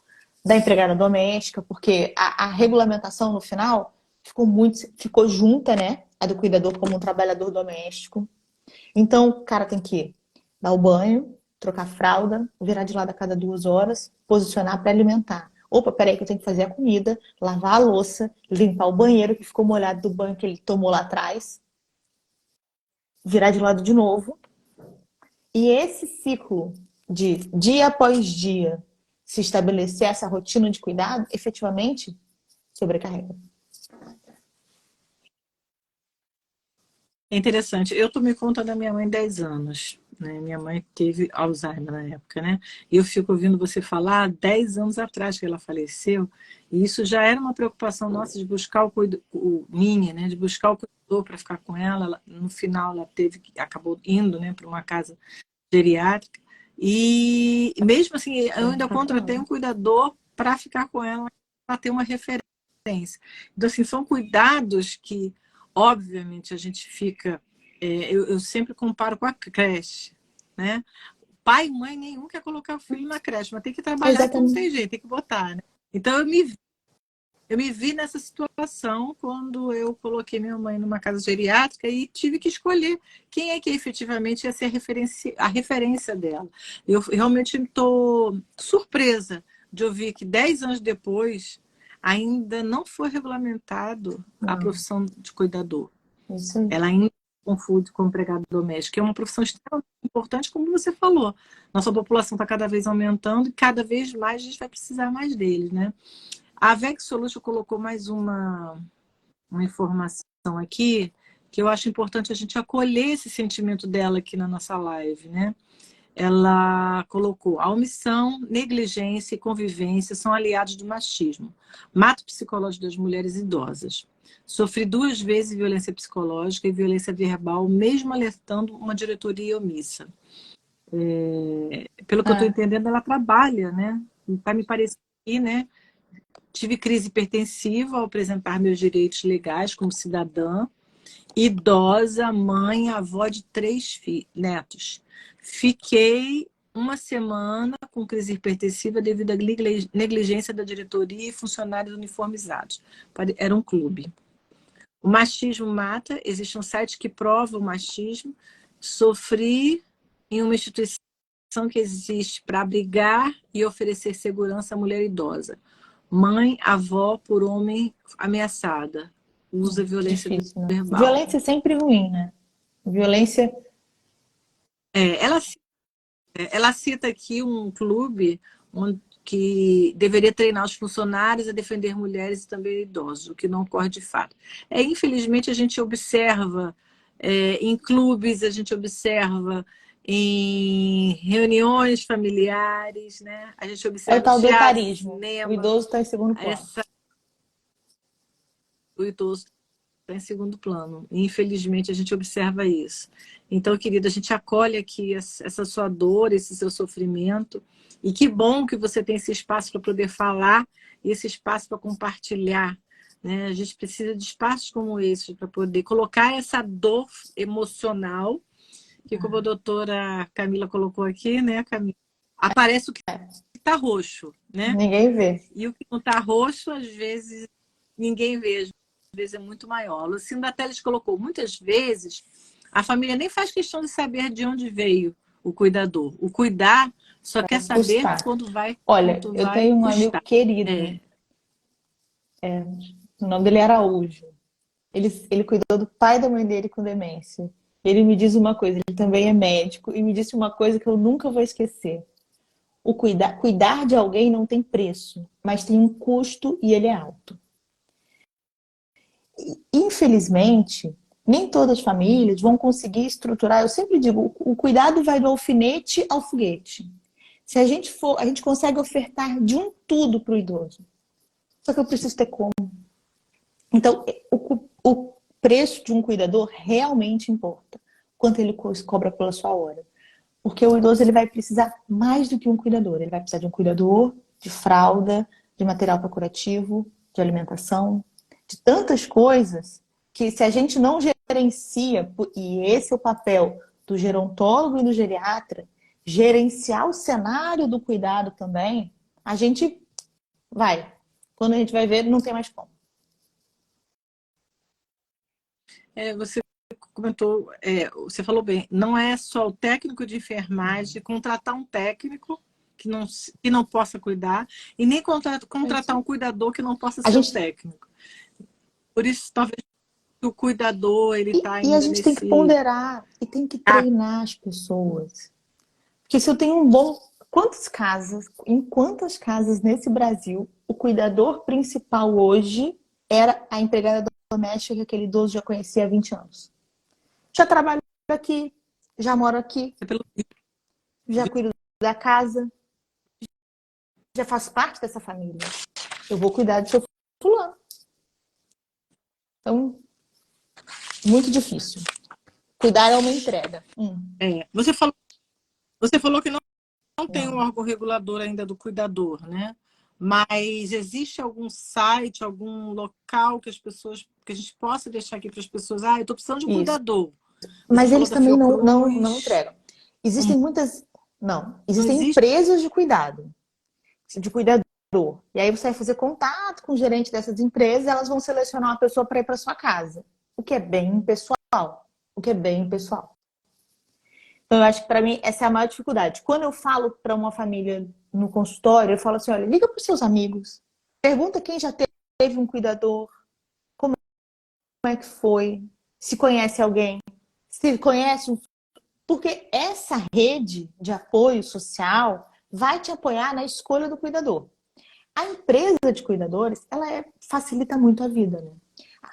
da empregada doméstica, porque a regulamentação no final ficou junta, né? A do cuidador como um trabalhador doméstico. Então, o cara tem que dar o banho, trocar fralda, virar de lado a cada 2 horas, posicionar para alimentar. Opa, peraí que eu tenho que fazer a comida, lavar a louça, limpar o banheiro que ficou molhado do banho que ele tomou lá atrás, virar de lado de novo. E esse ciclo de dia após dia se estabelecer essa rotina de cuidado, efetivamente sobrecarrega. É interessante. Eu tomei conta da minha mãe 10 anos. Né? Minha mãe teve Alzheimer na época, né? E eu fico ouvindo você falar 10 anos atrás que ela faleceu, e isso já era uma preocupação nossa de buscar minha, né? De buscar o cuidador para ficar com ela. No final, ela acabou indo, né, para uma casa geriátrica. E mesmo assim, eu ainda contratei um cuidador para ficar com ela, para ter uma referência. Então, assim, são cuidados que, obviamente, a gente fica. Eu sempre comparo com a creche, né? Pai e mãe nenhum quer colocar o filho na creche, mas tem que trabalhar, então não Exatamente. tem jeito, tem que botar, né? Então, eu me vi nessa situação quando eu coloquei minha mãe numa casa geriátrica e tive que escolher quem é que efetivamente ia ser a referência dela. Eu realmente estou surpresa de ouvir que 10 anos depois ainda não foi regulamentado a Não, profissão de cuidador. isso aí. Ela ainda confunde com empregado doméstico, que é uma profissão extremamente importante, como você falou. Nossa população está cada vez aumentando e cada vez mais a gente vai precisar mais deles, né? A Vex Solution colocou mais uma informação aqui que eu acho importante a gente acolher esse sentimento dela aqui na nossa live, né? Ela colocou: a omissão, negligência e convivência são aliados do machismo. Mata o psicológico das mulheres idosas. Sofri 2 vezes violência psicológica e violência verbal, mesmo alertando uma diretoria omissa. Pelo que eu estou É, entendendo, ela trabalha, né? Está me parecendo aqui, né? Tive crise hipertensiva ao apresentar meus direitos legais como cidadã, idosa, mãe, avó de 3 netos. Fiquei uma semana com crise hipertensiva devido à negligência da diretoria e funcionários uniformizados. Era um clube. O machismo mata. Existe um site que prova o machismo. Sofri em uma instituição que existe para abrigar e oferecer segurança à mulher idosa. Mãe, avó por homem ameaçada. Usa violência Difícil, né? verbal. Violência é sempre ruim, né? Violência... Ela cita aqui um clube que deveria treinar os funcionários a defender mulheres e também idosos, o que não ocorre de fato. Infelizmente, a gente observa em clubes, a gente observa em reuniões familiares, né? A gente É o observa tal do teatro, etarismo. O cinema, idoso está em segundo plano. o idoso está em segundo plano. Infelizmente, a gente observa isso. Então, querida, a gente acolhe aqui essa sua dor, esse seu sofrimento. E que bom que você tem esse espaço para poder falar e esse espaço para compartilhar. Né? A gente precisa de espaços como esse para poder colocar essa dor emocional, que como a doutora Camila colocou aqui, né, Camila? Aparece o que está roxo, né? Ninguém vê. E o que não está roxo, às vezes, ninguém vê. Às vezes é muito maior. A Lucinda Teles colocou, muitas vezes, a família nem faz questão de saber de onde veio o cuidador. O cuidar só quer saber quando vai Olha, eu tenho um amigo querido. O nome dele é Araújo. Ele cuidou do pai e da mãe dele com demência. Ele me diz uma coisa, ele também é médico, e me disse uma coisa que eu nunca vou esquecer. Cuidar de alguém não tem preço, mas tem um custo e ele é alto. Infelizmente, nem todas as famílias vão conseguir estruturar. Eu sempre digo, o cuidado vai do alfinete ao foguete. Se a gente consegue ofertar de um tudo para o idoso. Só que eu preciso ter como. Então, o preço de um cuidador realmente importa. Quanto ele cobra pela sua hora. Porque o idoso ele vai precisar mais do que um cuidador. Ele vai precisar de um cuidador, de fralda, de material para curativo, de alimentação, de tantas coisas que se a gente não gerencia, e esse é o papel do gerontólogo e do geriatra, gerenciar o cenário do cuidado também, a gente vai. Quando a gente vai ver, não tem mais como. Você comentou, você falou bem, não é só o técnico de enfermagem contratar um técnico que não possa cuidar e nem contratar um cuidador que não possa ser o técnico. Por isso, talvez o cuidador, ele está ainda E a gente tem que ponderar e tem que treinar as pessoas. Porque se eu tenho um bom... Em quantas casas nesse Brasil o cuidador principal hoje era a empregada doméstica que aquele idoso já conhecia há 20 anos? Já trabalho aqui, já moro aqui, já cuido da casa, já faço parte dessa família. Eu vou cuidar do seu fulano. Então, muito difícil. Cuidar é uma entrega. Você falou que não tem um órgão regulador ainda do cuidador, né? Mas existe algum site, algum local que a gente possa deixar aqui para as pessoas? Eu estou precisando de um cuidador. Mas eles também não entregam. Existem muitas... Não. Existem empresas de cuidado. De cuidador. E aí você vai fazer contato com o gerente dessas empresas e elas vão selecionar uma pessoa para ir para sua casa. O que é bem pessoal. Então, eu acho que para mim essa é a maior dificuldade. Quando eu falo para uma família no consultório, eu falo assim, olha, liga para os seus amigos. Pergunta quem já teve um cuidador. Como é que foi? Se conhece alguém. Se conhece um... Porque essa rede de apoio social vai te apoiar na escolha do cuidador. A empresa de cuidadores, ela facilita muito a vida, né?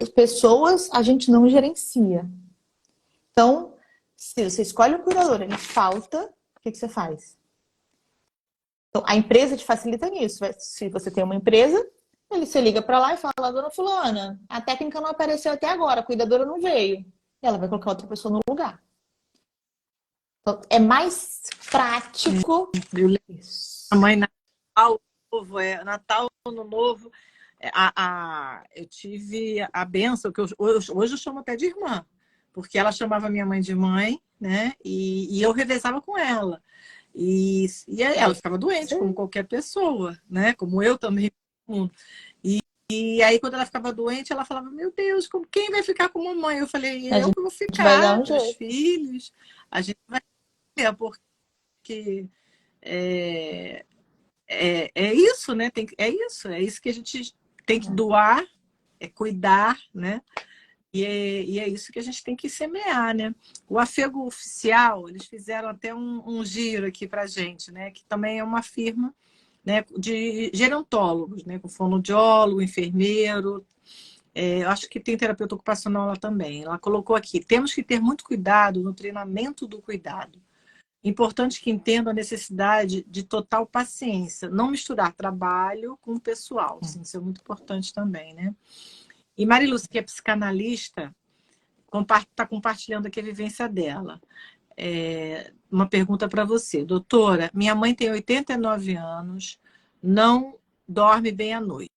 As pessoas a gente não gerencia. Então, se você escolhe um cuidador, ele falta, o que você faz? Então, a empresa te facilita nisso. Se você tem uma empresa, você liga para lá e fala, dona fulana, a técnica não apareceu até agora, a cuidadora não veio. E ela vai colocar outra pessoa no lugar. Então, é mais prático. A mãe Natal, Natal, Ano Novo, eu tive a benção, que hoje eu chamo até de irmã, porque ela chamava minha mãe de mãe, né? E eu revezava com ela. E aí ela ficava doente, como qualquer pessoa, né? Como eu também. E aí, quando ela ficava doente, ela falava, meu Deus, quem vai ficar com a mamãe? Eu falei, A eu que vou gente vai dar ficar, um meus jeito. filhos. A gente vai ver, porque é, é isso, né? É isso que a gente tem que doar, é cuidar, né? E é isso que a gente tem que semear, né? O Afego Oficial, eles fizeram até um giro aqui pra gente, né? Que também é uma firma, né, de gerontólogos, né? Com fonoaudiólogo, enfermeiro, eu acho que tem terapeuta ocupacional lá também. Ela colocou aqui: temos que ter muito cuidado no treinamento do cuidado. Importante que entendam a necessidade de total paciência, não misturar trabalho com o pessoal. Sim, isso é muito importante também, né? E Mariluz, que é psicanalista, está compartilhando aqui a vivência dela. Uma pergunta para você. Doutora, minha mãe tem 89 anos, não dorme bem à noite.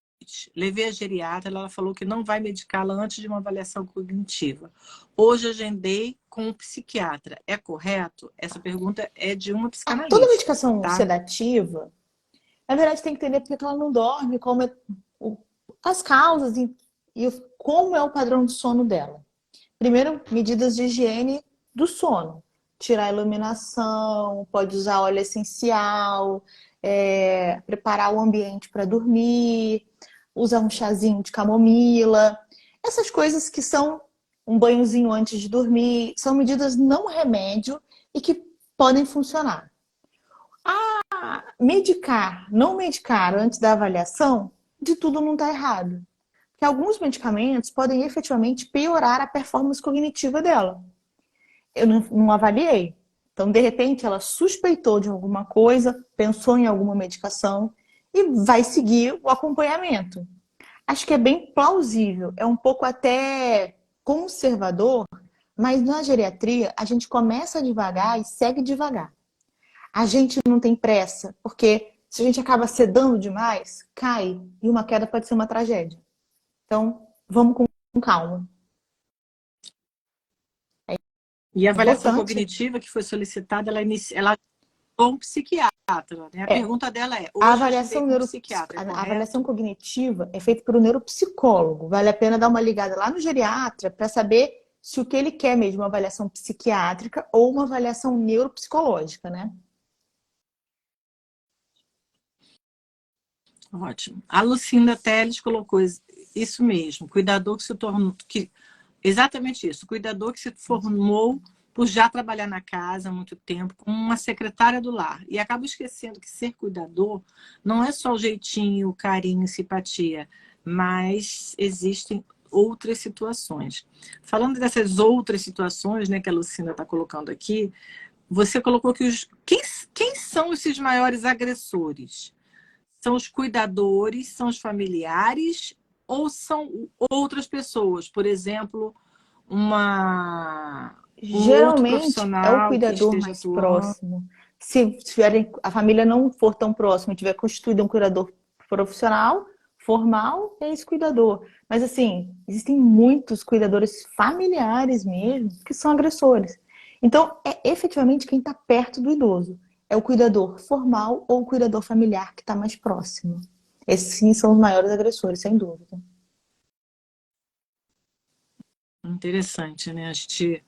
Levei a geriatra, ela falou que não vai medicá-la antes de uma avaliação cognitiva. Hoje agendei com um psiquiatra. É correto? Essa pergunta é de uma Toda psicanalista, medicação tá? sedativa, na verdade, tem que entender porque ela não dorme, as causas e como é o padrão de sono dela. Primeiro, medidas de higiene do sono. Tirar a iluminação, pode usar óleo essencial, preparar o ambiente para dormir, usar um chazinho de camomila. Essas coisas que são um banhozinho antes de dormir, são medidas não remédio e que podem funcionar. Medicar, não medicar antes da avaliação, de tudo não está errado. Porque alguns medicamentos podem efetivamente piorar a performance cognitiva dela. Eu não avaliei. Então, de repente, ela suspeitou de alguma coisa, pensou em alguma medicação e vai seguir o acompanhamento. Acho que é bem plausível, é um pouco até conservador, mas na geriatria a gente começa devagar e segue devagar. A gente não tem pressa, porque se a gente acaba sedando demais, cai e uma queda pode ser uma tragédia. Então, vamos com calma. E a É avaliação importante. cognitiva que foi solicitada, ela com um psiquiatra, né? A pergunta dela é: A hoje agendei avaliação, com um psiquiatra, é a avaliação correto? cognitiva é feita por um neuropsicólogo. Vale a pena dar uma ligada lá no geriatra para saber se o que ele quer mesmo é uma avaliação psiquiátrica ou uma avaliação neuropsicológica, né? Ótimo. A Lucinda Teles colocou isso mesmo, cuidador que se tornou, exatamente isso, cuidador que se formou por já trabalhar na casa há muito tempo, como uma secretária do lar, e acaba esquecendo que ser cuidador não é só o jeitinho, o carinho, simpatia, mas existem outras situações. Falando dessas outras situações, né, que a Lucinda está colocando aqui, você colocou que quem são esses maiores agressores? São os cuidadores, são os familiares ou são outras pessoas? Por exemplo, um outro Geralmente é o profissional que cuidador esteja mais atuando. próximo. Se a família não for tão próxima e tiver constituído um cuidador profissional, formal, é esse cuidador. Mas assim, existem muitos cuidadores familiares mesmo que são agressores. Então, é efetivamente quem está perto do idoso. É o cuidador formal ou o cuidador familiar que está mais próximo. Esses sim são os maiores agressores, sem dúvida. Interessante, né? A gente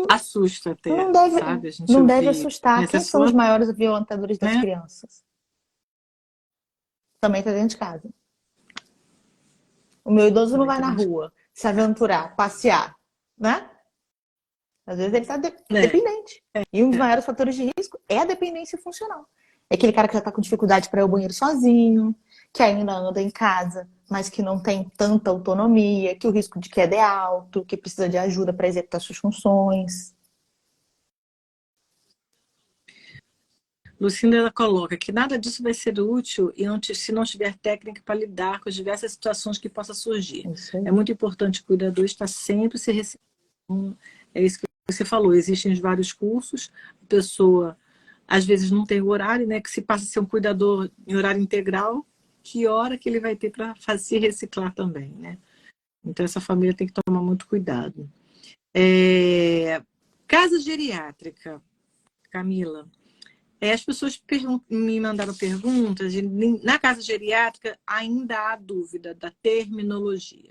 assusta Não até, deve, sabe? A gente não deve ouvir assustar. essa Quem são os sua, maiores violentadores das né? crianças? Também está dentro de casa. O meu idoso não Também vai tá na dentro. rua se aventurar, passear, né? Às vezes ele está É, dependente. E um dos maiores fatores de risco é a dependência funcional. É aquele cara que já está com dificuldade para ir ao banheiro sozinho, que ainda anda em casa, mas que não tem tanta autonomia, que o risco de queda é alto, que precisa de ajuda para executar suas funções. Lucinda ela coloca que nada disso vai ser útil se não tiver técnica para lidar com as diversas situações que possam surgir. Isso É aí. muito importante o cuidador estar sempre se reciclando. É isso que você falou, existem vários cursos, a pessoa às vezes não tem o horário, né? Que se passa a ser um cuidador em horário integral, que hora que ele vai ter para se reciclar também, né? Então essa família tem que tomar muito cuidado. Casa geriátrica, Camila. As pessoas me mandaram perguntas, e na casa geriátrica ainda há dúvida da terminologia.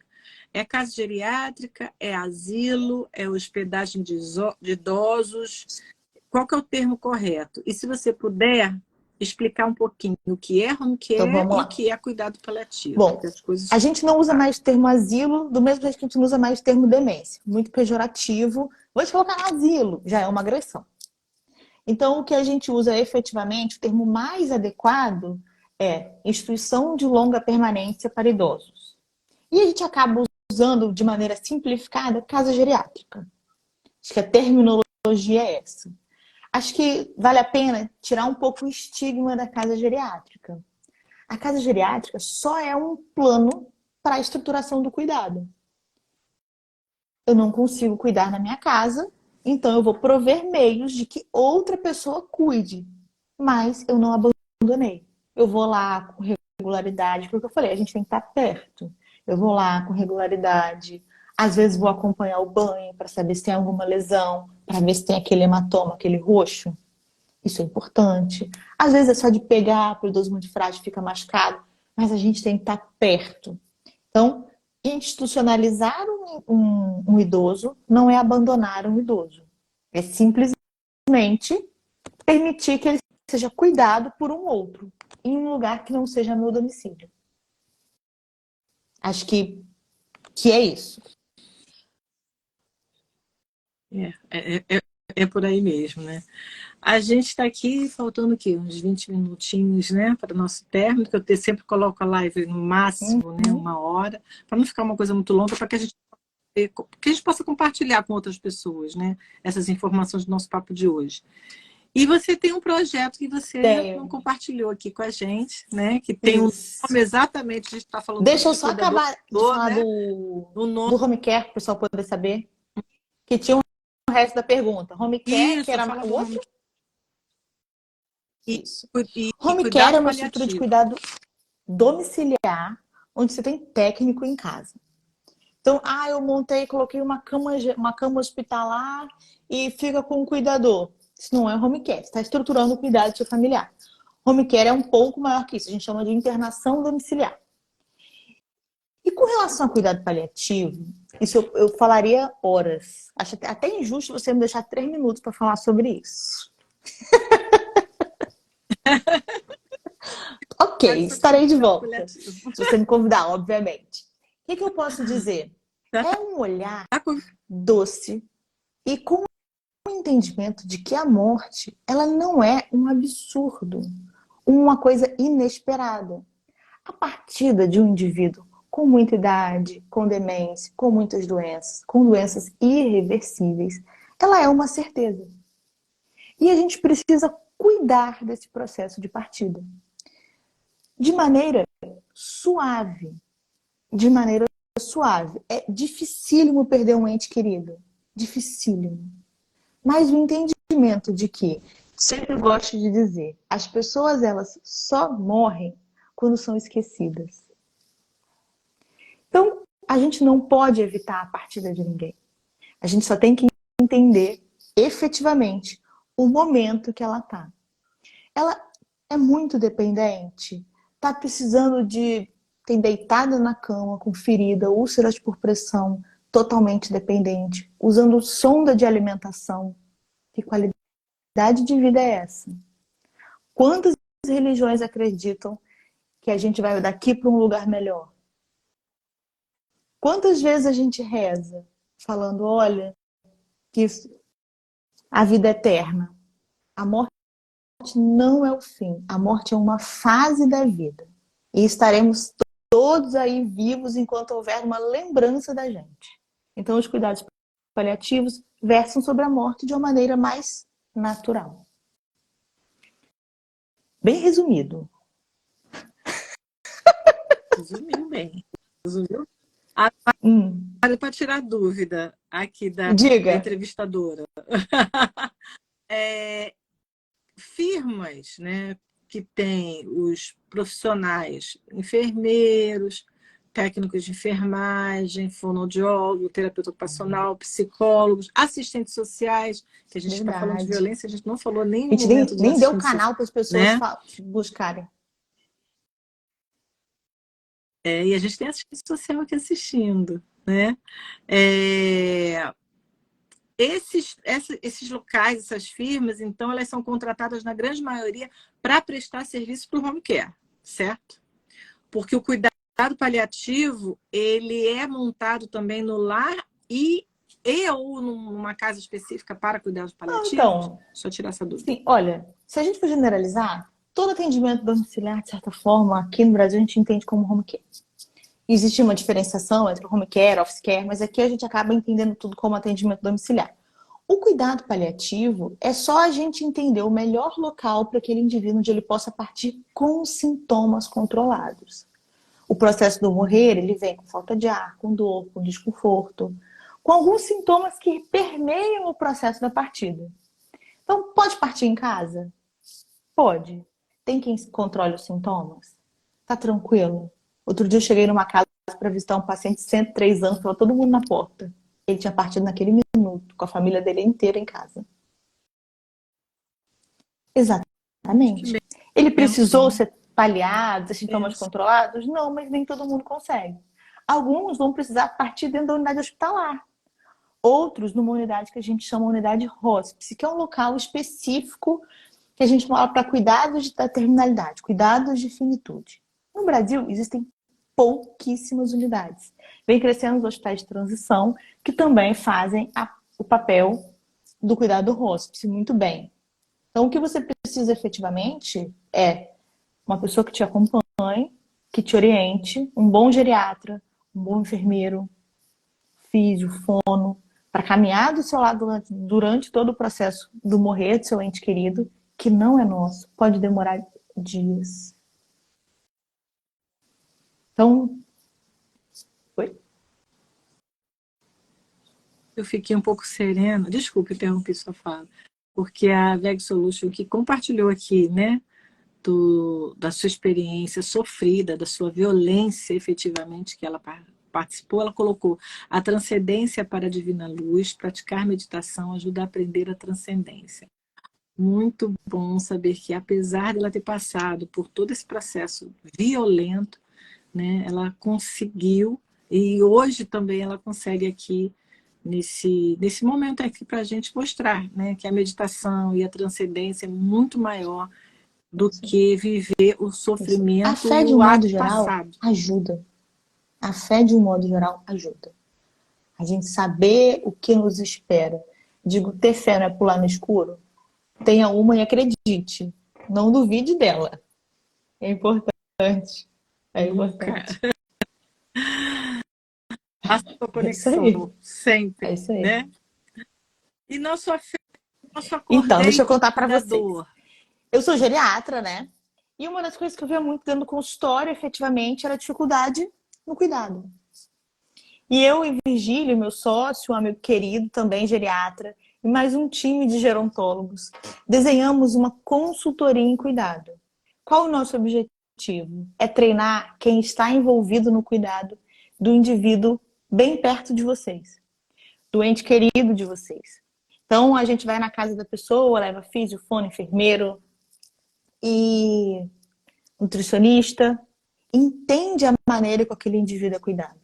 É casa geriátrica, é asilo, é hospedagem de idosos? Qual que é o termo correto? E se você puder explicar um pouquinho o que é home Então care vamos e o lá. que é cuidado paliativo, Bom, porque as coisas a gente não usa mais o termo asilo, do mesmo jeito que a gente não usa mais o termo demência. Muito pejorativo. Vou te colocar no asilo, já é uma agressão. Então, o que a gente usa efetivamente, o termo mais adequado é instituição de longa permanência para idosos. E a gente acaba usando de maneira simplificada casa geriátrica. Acho que a terminologia é essa. Acho que vale a pena tirar um pouco o estigma da casa geriátrica. A casa geriátrica só é um plano para a estruturação do cuidado. Eu não consigo cuidar na minha casa, então eu vou prover meios de que outra pessoa cuide, mas eu não abandonei. Eu vou lá com regularidade, porque eu falei, a gente tem que estar perto. Eu vou lá com regularidade, às vezes vou acompanhar o banho para saber se tem alguma lesão, para ver se tem aquele hematoma, aquele roxo. Isso é importante. Às vezes é só de pegar, para o idoso muito frágil fica machucado, mas a gente tem que estar perto. Então, institucionalizar um idoso não é abandonar um idoso. É simplesmente permitir que ele seja cuidado por um outro, em um lugar que não seja meu domicílio. Acho que é isso. É por aí mesmo, né? A gente está aqui faltando o quê? Uns 20 minutinhos, né? Para o nosso término, que eu sempre coloco a live no máximo, né? Uhum. 1 hora, para não ficar uma coisa muito longa, para que a gente possa compartilhar com outras pessoas, né? Essas informações do nosso papo de hoje. E você tem um projeto que você não Tenho. compartilhou aqui com a gente, né? Que tem um Isso. nome exatamente, a gente está falando Deixa muito eu de só cuidador, acabar de falar né? O do nome, home care, para o pessoal poder saber. Que tinha o resto da pergunta. Home care, que isso, era fala o do nome outro? e, Isso. e Home care cuidado é uma estrutura de paliativo. cuidado domiciliar, onde você tem técnico em casa. Então, eu montei, coloquei uma cama hospitalar e fica com um cuidador. Isso não é home care, você está estruturando o cuidado do seu familiar. Home care é um pouco maior que isso, a gente chama de internação domiciliar. E com relação a cuidado paliativo, isso eu falaria horas. Acho até injusto você me deixar 3 minutos para falar sobre isso. Ok, Fale sobre estarei de cuidado volta. paliativo. Se você me convidar, obviamente. O que eu posso dizer? Tá? É um olhar Tá com- doce e com o entendimento de que a morte, ela não é um absurdo, uma coisa inesperada. A partida de um indivíduo com muita idade, com demência, com muitas doenças, com doenças irreversíveis, ela é uma certeza. E a gente precisa cuidar desse processo de partida de maneira suave, de maneira suave. É dificílimo perder um ente querido, dificílimo. Mas o entendimento de que, sempre gosto de dizer, as pessoas elas só morrem quando são esquecidas. Então, a gente não pode evitar a partida de ninguém. A gente só tem que entender efetivamente o momento que ela está. Ela é muito dependente, está precisando de. Tem deitada na cama com ferida, úlceras por pressão, totalmente dependente, usando sonda de alimentação. Que qualidade de vida é essa? Quantas religiões acreditam que a gente vai daqui para um lugar melhor? Quantas vezes a gente reza falando, olha, que a vida é eterna. A morte não é o fim. A morte é uma fase da vida. E estaremos todos aí vivos enquanto houver uma lembrança da gente. Então, os cuidados paliativos versam sobre a morte de uma maneira mais natural. Bem resumido. Resumiu bem. Resumiu? Para tirar dúvida aqui da Diga. entrevistadora. É, firmas, né, que têm os profissionais, enfermeiros, técnicos de enfermagem, fonoaudiólogo, terapeuta ocupacional, psicólogos, assistentes sociais, que a gente está falando de Verdade. violência, a gente não falou nem A no gente momento dos nem deu assistentes sociais, canal para as pessoas né? buscarem. E a gente tem assistente social aqui assistindo, né? É, esses locais, essas firmas, então, elas são contratadas, na grande maioria, para prestar serviço para o home care, certo? Porque o cuidado paliativo, ele é montado também no lar ou numa casa específica para cuidados paliativos? Então, Só tirar essa dúvida. sim, olha, se a gente for generalizar, todo atendimento domiciliar, de certa forma, aqui no Brasil, a gente entende como home care. Existe uma diferenciação entre home care, office care, mas aqui a gente acaba entendendo tudo como atendimento domiciliar. O cuidado paliativo é só a gente entender o melhor local para aquele indivíduo onde ele possa partir com sintomas controlados. O processo do morrer, ele vem com falta de ar, com dor, com desconforto, com alguns sintomas que permeiam o processo da partida. Então, pode partir em casa? Pode. Tem quem controle os sintomas? Tá tranquilo? Outro dia eu cheguei numa casa para visitar um paciente de 103 anos, estava todo mundo na porta. Ele tinha partido naquele minuto, com a família dele inteira em casa. Exatamente. Ele precisou ser paliado, ter sintomas controlados? Não, mas nem todo mundo consegue. Alguns vão precisar partir dentro da unidade hospitalar. Outros numa unidade que a gente chama de unidade hospice, que é um local específico que a gente fala para cuidados da terminalidade, cuidados de finitude. No Brasil, existem pouquíssimas unidades. Vem crescendo os hospitais de transição, que também fazem o papel do cuidado hospice muito bem. Então, o que você precisa efetivamente é uma pessoa que te acompanhe, que te oriente, um bom geriatra, um bom enfermeiro, físio, fono, para caminhar do seu lado durante todo o processo do morrer do seu ente querido, que não é nosso, pode demorar dias. Então, oi? Eu fiquei um pouco serena, desculpa interromper sua fala, porque a Veg Solution que compartilhou aqui, né, da sua experiência sofrida, da sua violência efetivamente que ela participou, ela colocou a transcendência para a divina luz, praticar meditação ajuda a aprender a transcendência. Muito bom saber que, apesar de ela ter passado por todo esse processo violento, né, ela conseguiu, e hoje também ela consegue aqui, nesse momento aqui para a gente mostrar, né, que a meditação e a transcendência é muito maior do que viver o sofrimento a fé, de um modo geral, passado. ajuda. A fé, de um modo geral, ajuda. A gente saber o que nos espera. Digo, ter fé não é pular no escuro? Tenha uma e acredite. Não duvide dela. É importante. É importante. A sua conexão, sempre. É isso aí. Né? E nosso Então, deixa eu contar para vocês. Dor. Eu sou geriatra, né? E uma das coisas que eu via muito dentro do consultório, efetivamente, era a dificuldade no cuidado. E eu e Virgílio, meu sócio, um amigo querido, também geriatra, e mais um time de gerontólogos, desenhamos uma consultoria em cuidado. Qual o nosso objetivo? É treinar quem está envolvido no cuidado do indivíduo bem perto de vocês, do ente querido de vocês. Então, a gente vai na casa da pessoa, leva físio, fono, enfermeiro e nutricionista, entende a maneira que aquele indivíduo é cuidado.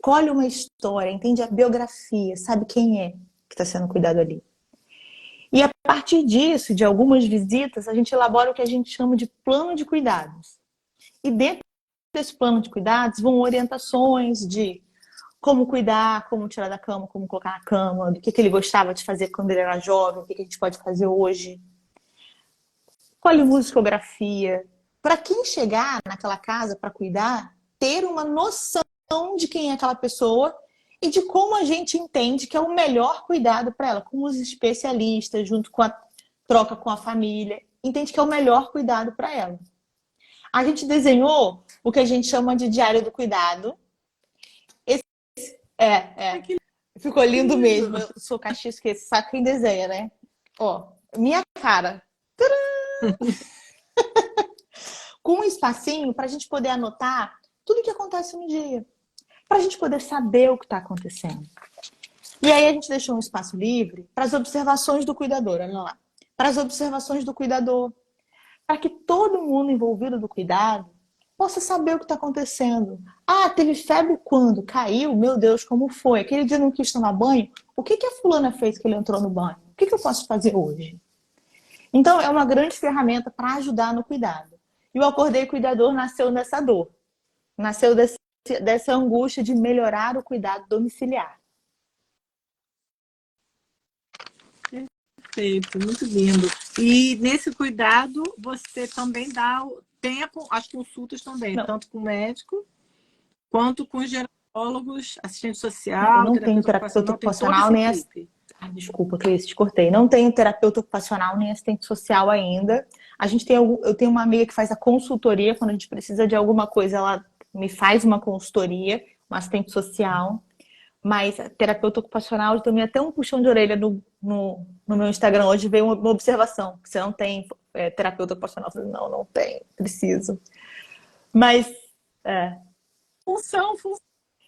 Colhe uma história, entende a biografia, sabe quem é que está sendo cuidado ali. E a partir disso, de algumas visitas, a gente elabora o que a gente chama de plano de cuidados. E dentro desse plano de cuidados vão orientações de como cuidar, como tirar da cama, como colocar na cama, do que ele gostava de fazer quando ele era jovem, o que a gente pode fazer hoje. Colhe musicografia. Para quem chegar naquela casa para cuidar, ter uma noção de quem é aquela pessoa e de como a gente entende que é o melhor cuidado para ela, com os especialistas, junto com a troca com a família, entende que é o melhor cuidado para ela. A gente desenhou o que a gente chama de diário do cuidado. Ficou lindo mesmo. Eu sou cachisco, sabe quem desenha, né? Ó, minha cara. Com um espacinho para a gente poder anotar tudo que acontece no dia, para a gente poder saber o que está acontecendo. E aí a gente deixou um espaço livre para as observações do cuidador, olha lá. Para as observações do cuidador, para que todo mundo envolvido do cuidado possa saber o que está acontecendo. Ah, teve febre quando? Caiu? Meu Deus, como foi? Aquele dia não quis tomar banho? O que a fulana fez que ele entrou no banho? O que eu posso fazer hoje? Então, é uma grande ferramenta para ajudar no cuidado. E o Acordei Cuidador nasceu dessa dor. Nasceu dessa angústia de melhorar o cuidado domiciliar. Perfeito, muito lindo. E nesse cuidado, você também tem as consultas também, Não, tanto com o médico, quanto com os gerontólogos, assistente eu social, não tenho terapeuta terapeuta ocupacional, tem toda ocupacional essa nem equipe. desculpa, Cleice, te cortei. Não tenho terapeuta ocupacional nem assistente social ainda. Eu tenho uma amiga que faz a consultoria, quando a gente precisa de alguma coisa, ela me faz uma consultoria, uma assistente social. Mas terapeuta ocupacional, eu tomei até um puxão de orelha no meu Instagram hoje, veio uma observação. Você não tem terapeuta ocupacional? Eu falei, não tenho, preciso. Mas, Função.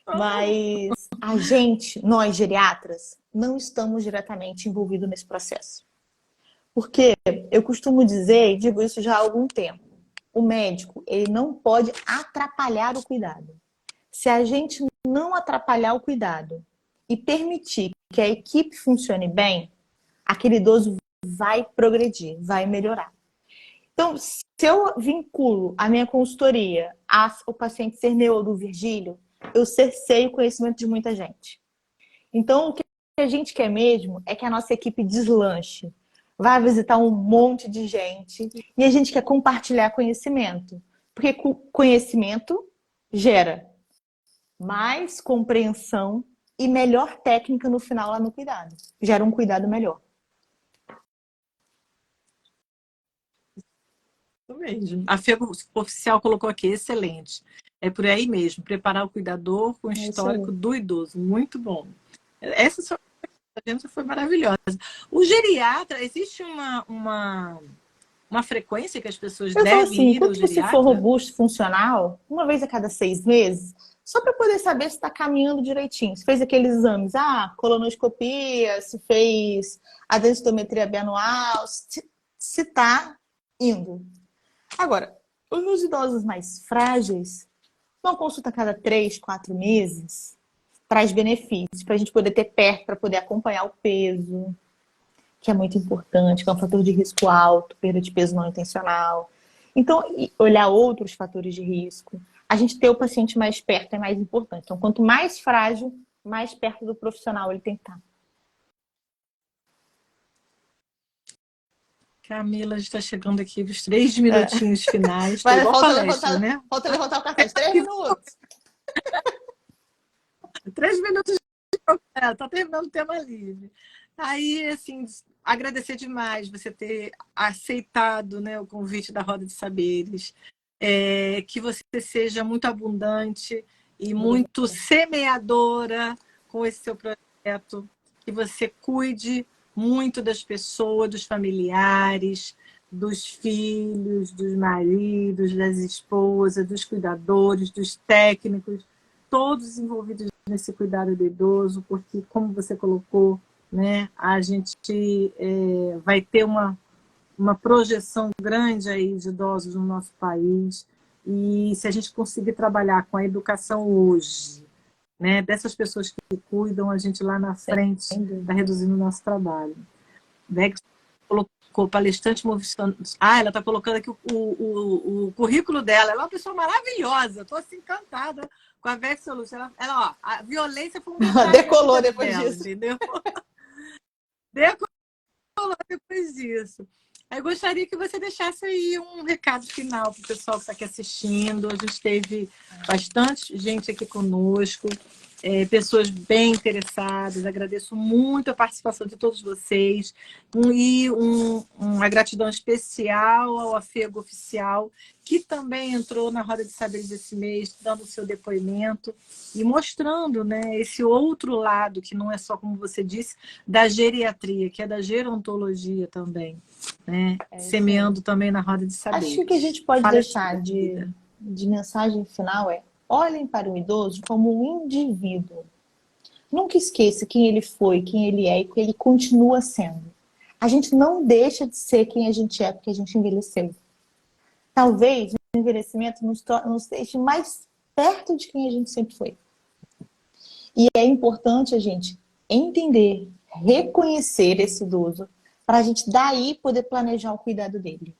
mas a gente, nós geriatras, não estamos diretamente envolvidos nesse processo. Porque eu costumo dizer, e digo isso já há algum tempo, o médico, ele não pode atrapalhar o cuidado. Se a gente não atrapalhar o cuidado e permitir que a equipe funcione bem, aquele idoso vai progredir, vai melhorar. Então, se eu vinculo a minha consultoria ao paciente ser meu ou do Virgílio, eu cerceio o conhecimento de muita gente. Então, o que a gente quer mesmo é que a nossa equipe deslanche, vá visitar um monte de gente e a gente quer compartilhar conhecimento. Porque conhecimento gera mais compreensão e melhor técnica no final lá no cuidado. Gera um cuidado melhor. Isso mesmo. A FEGO oficial colocou aqui, excelente. É por aí mesmo, preparar o cuidador com o É isso aí. histórico do idoso. Muito bom. Essa sua agenda foi maravilhosa. O geriatra, existe uma frequência que as pessoas Eu falo devem assim, ir ao enquanto você for geriatra? robusto, funcional, uma vez a cada 6 meses, só para poder saber se está caminhando direitinho. Se fez aqueles exames, colonoscopia, se fez a densitometria bianual, se está indo. Agora, os meus idosos mais frágeis, uma consulta a cada 3, 4 meses traz benefícios para a gente poder ter perto, para poder acompanhar o peso, que é muito importante, que é um fator de risco alto, perda de peso não intencional. Então, olhar outros fatores de risco. A gente ter o paciente mais perto é mais importante. Então, quanto mais frágil, mais perto do profissional ele tem que estar. Camila, a gente está chegando aqui nos 3 minutinhos finais. Está Vai, igual palestra, né? falta levantar o cartão. 3 minutos. 3 minutos. Está terminando o tema livre. Aí, assim, agradecer demais você ter aceitado, né, o convite da Roda de Saberes. Que você seja muito abundante e muito semeadora com esse seu projeto. Que você cuide muito das pessoas, dos familiares, dos filhos, dos maridos, das esposas, dos cuidadores, dos técnicos, todos envolvidos nesse cuidado do idoso, porque, como você colocou, né, a gente vai ter uma projeção grande aí de idosos no nosso país, e se a gente conseguir trabalhar com a educação hoje, né, dessas pessoas que cuidam, a gente lá na frente está reduzindo o nosso trabalho. Beck colocou palestrante movimentando. Ela está colocando aqui o currículo dela. Ela é uma pessoa maravilhosa. Estou assim encantada com a Vex Solution. Ela, a violência foi um detalhe Decolou depois dela, disso. entendeu? Decolou depois disso. Eu gostaria que você deixasse aí um recado final para o pessoal que está aqui assistindo. A gente teve bastante gente aqui conosco, pessoas bem interessadas. Agradeço muito a participação de todos vocês. Uma gratidão especial ao Afego Oficial, que também entrou na Roda de Saberes esse mês, dando o seu depoimento e mostrando, né, esse outro lado, que não é só, como você disse, da geriatria, que é da gerontologia também, né? Semeando também na Roda de Saberes. Acho que o que a gente pode Fala, deixar de mensagem final é: Olhem para o idoso como um indivíduo. Nunca esqueça quem ele foi, quem ele é e quem ele continua sendo. A gente não deixa de ser quem a gente é porque a gente envelheceu. Talvez o envelhecimento nos deixe mais perto de quem a gente sempre foi. E é importante a gente entender, reconhecer esse idoso, para a gente daí poder planejar o cuidado dele.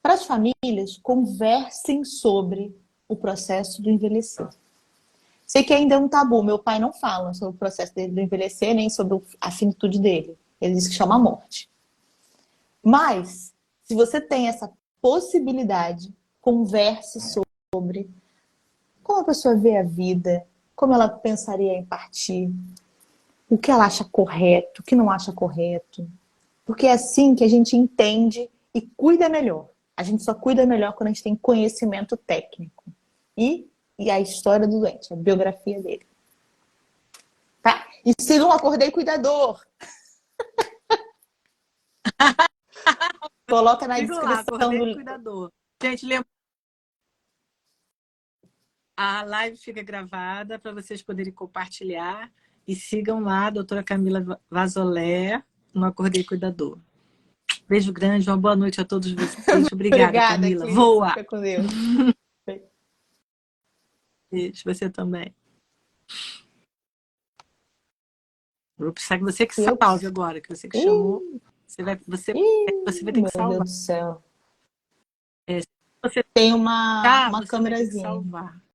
Para as famílias, conversem sobre o processo do envelhecer. Sei que ainda é um tabu, meu pai não fala sobre o processo dele do envelhecer, nem sobre a finitude dele. Ele diz que chama morte. Mas, se você tem essa possibilidade, converse sobre como a pessoa vê a vida, como ela pensaria em partir, o que ela acha correto, o que não acha correto. Porque é assim que a gente entende e cuida melhor. A gente só cuida melhor quando a gente tem conhecimento técnico. E a história do doente, a biografia dele. Tá? E sigam o Acordei Cuidador. Coloca na Siga lá, descrição Acordei do... Cuidador. Gente, lembra, a live fica gravada para vocês poderem compartilhar. E sigam lá a doutora Camila Vazolé no Acordei Cuidador. Beijo grande, uma boa noite a todos vocês. Obrigada, Obrigada, Camila. Cris. Voa! Fica com Deus. Beijo, você também. Vou precisar que você que Eu... salve agora, que você que chamou. Você vai ter que Meu Deus salvar. do céu. Você Tem tá, uma você vai ter que câmerazinha. salvar.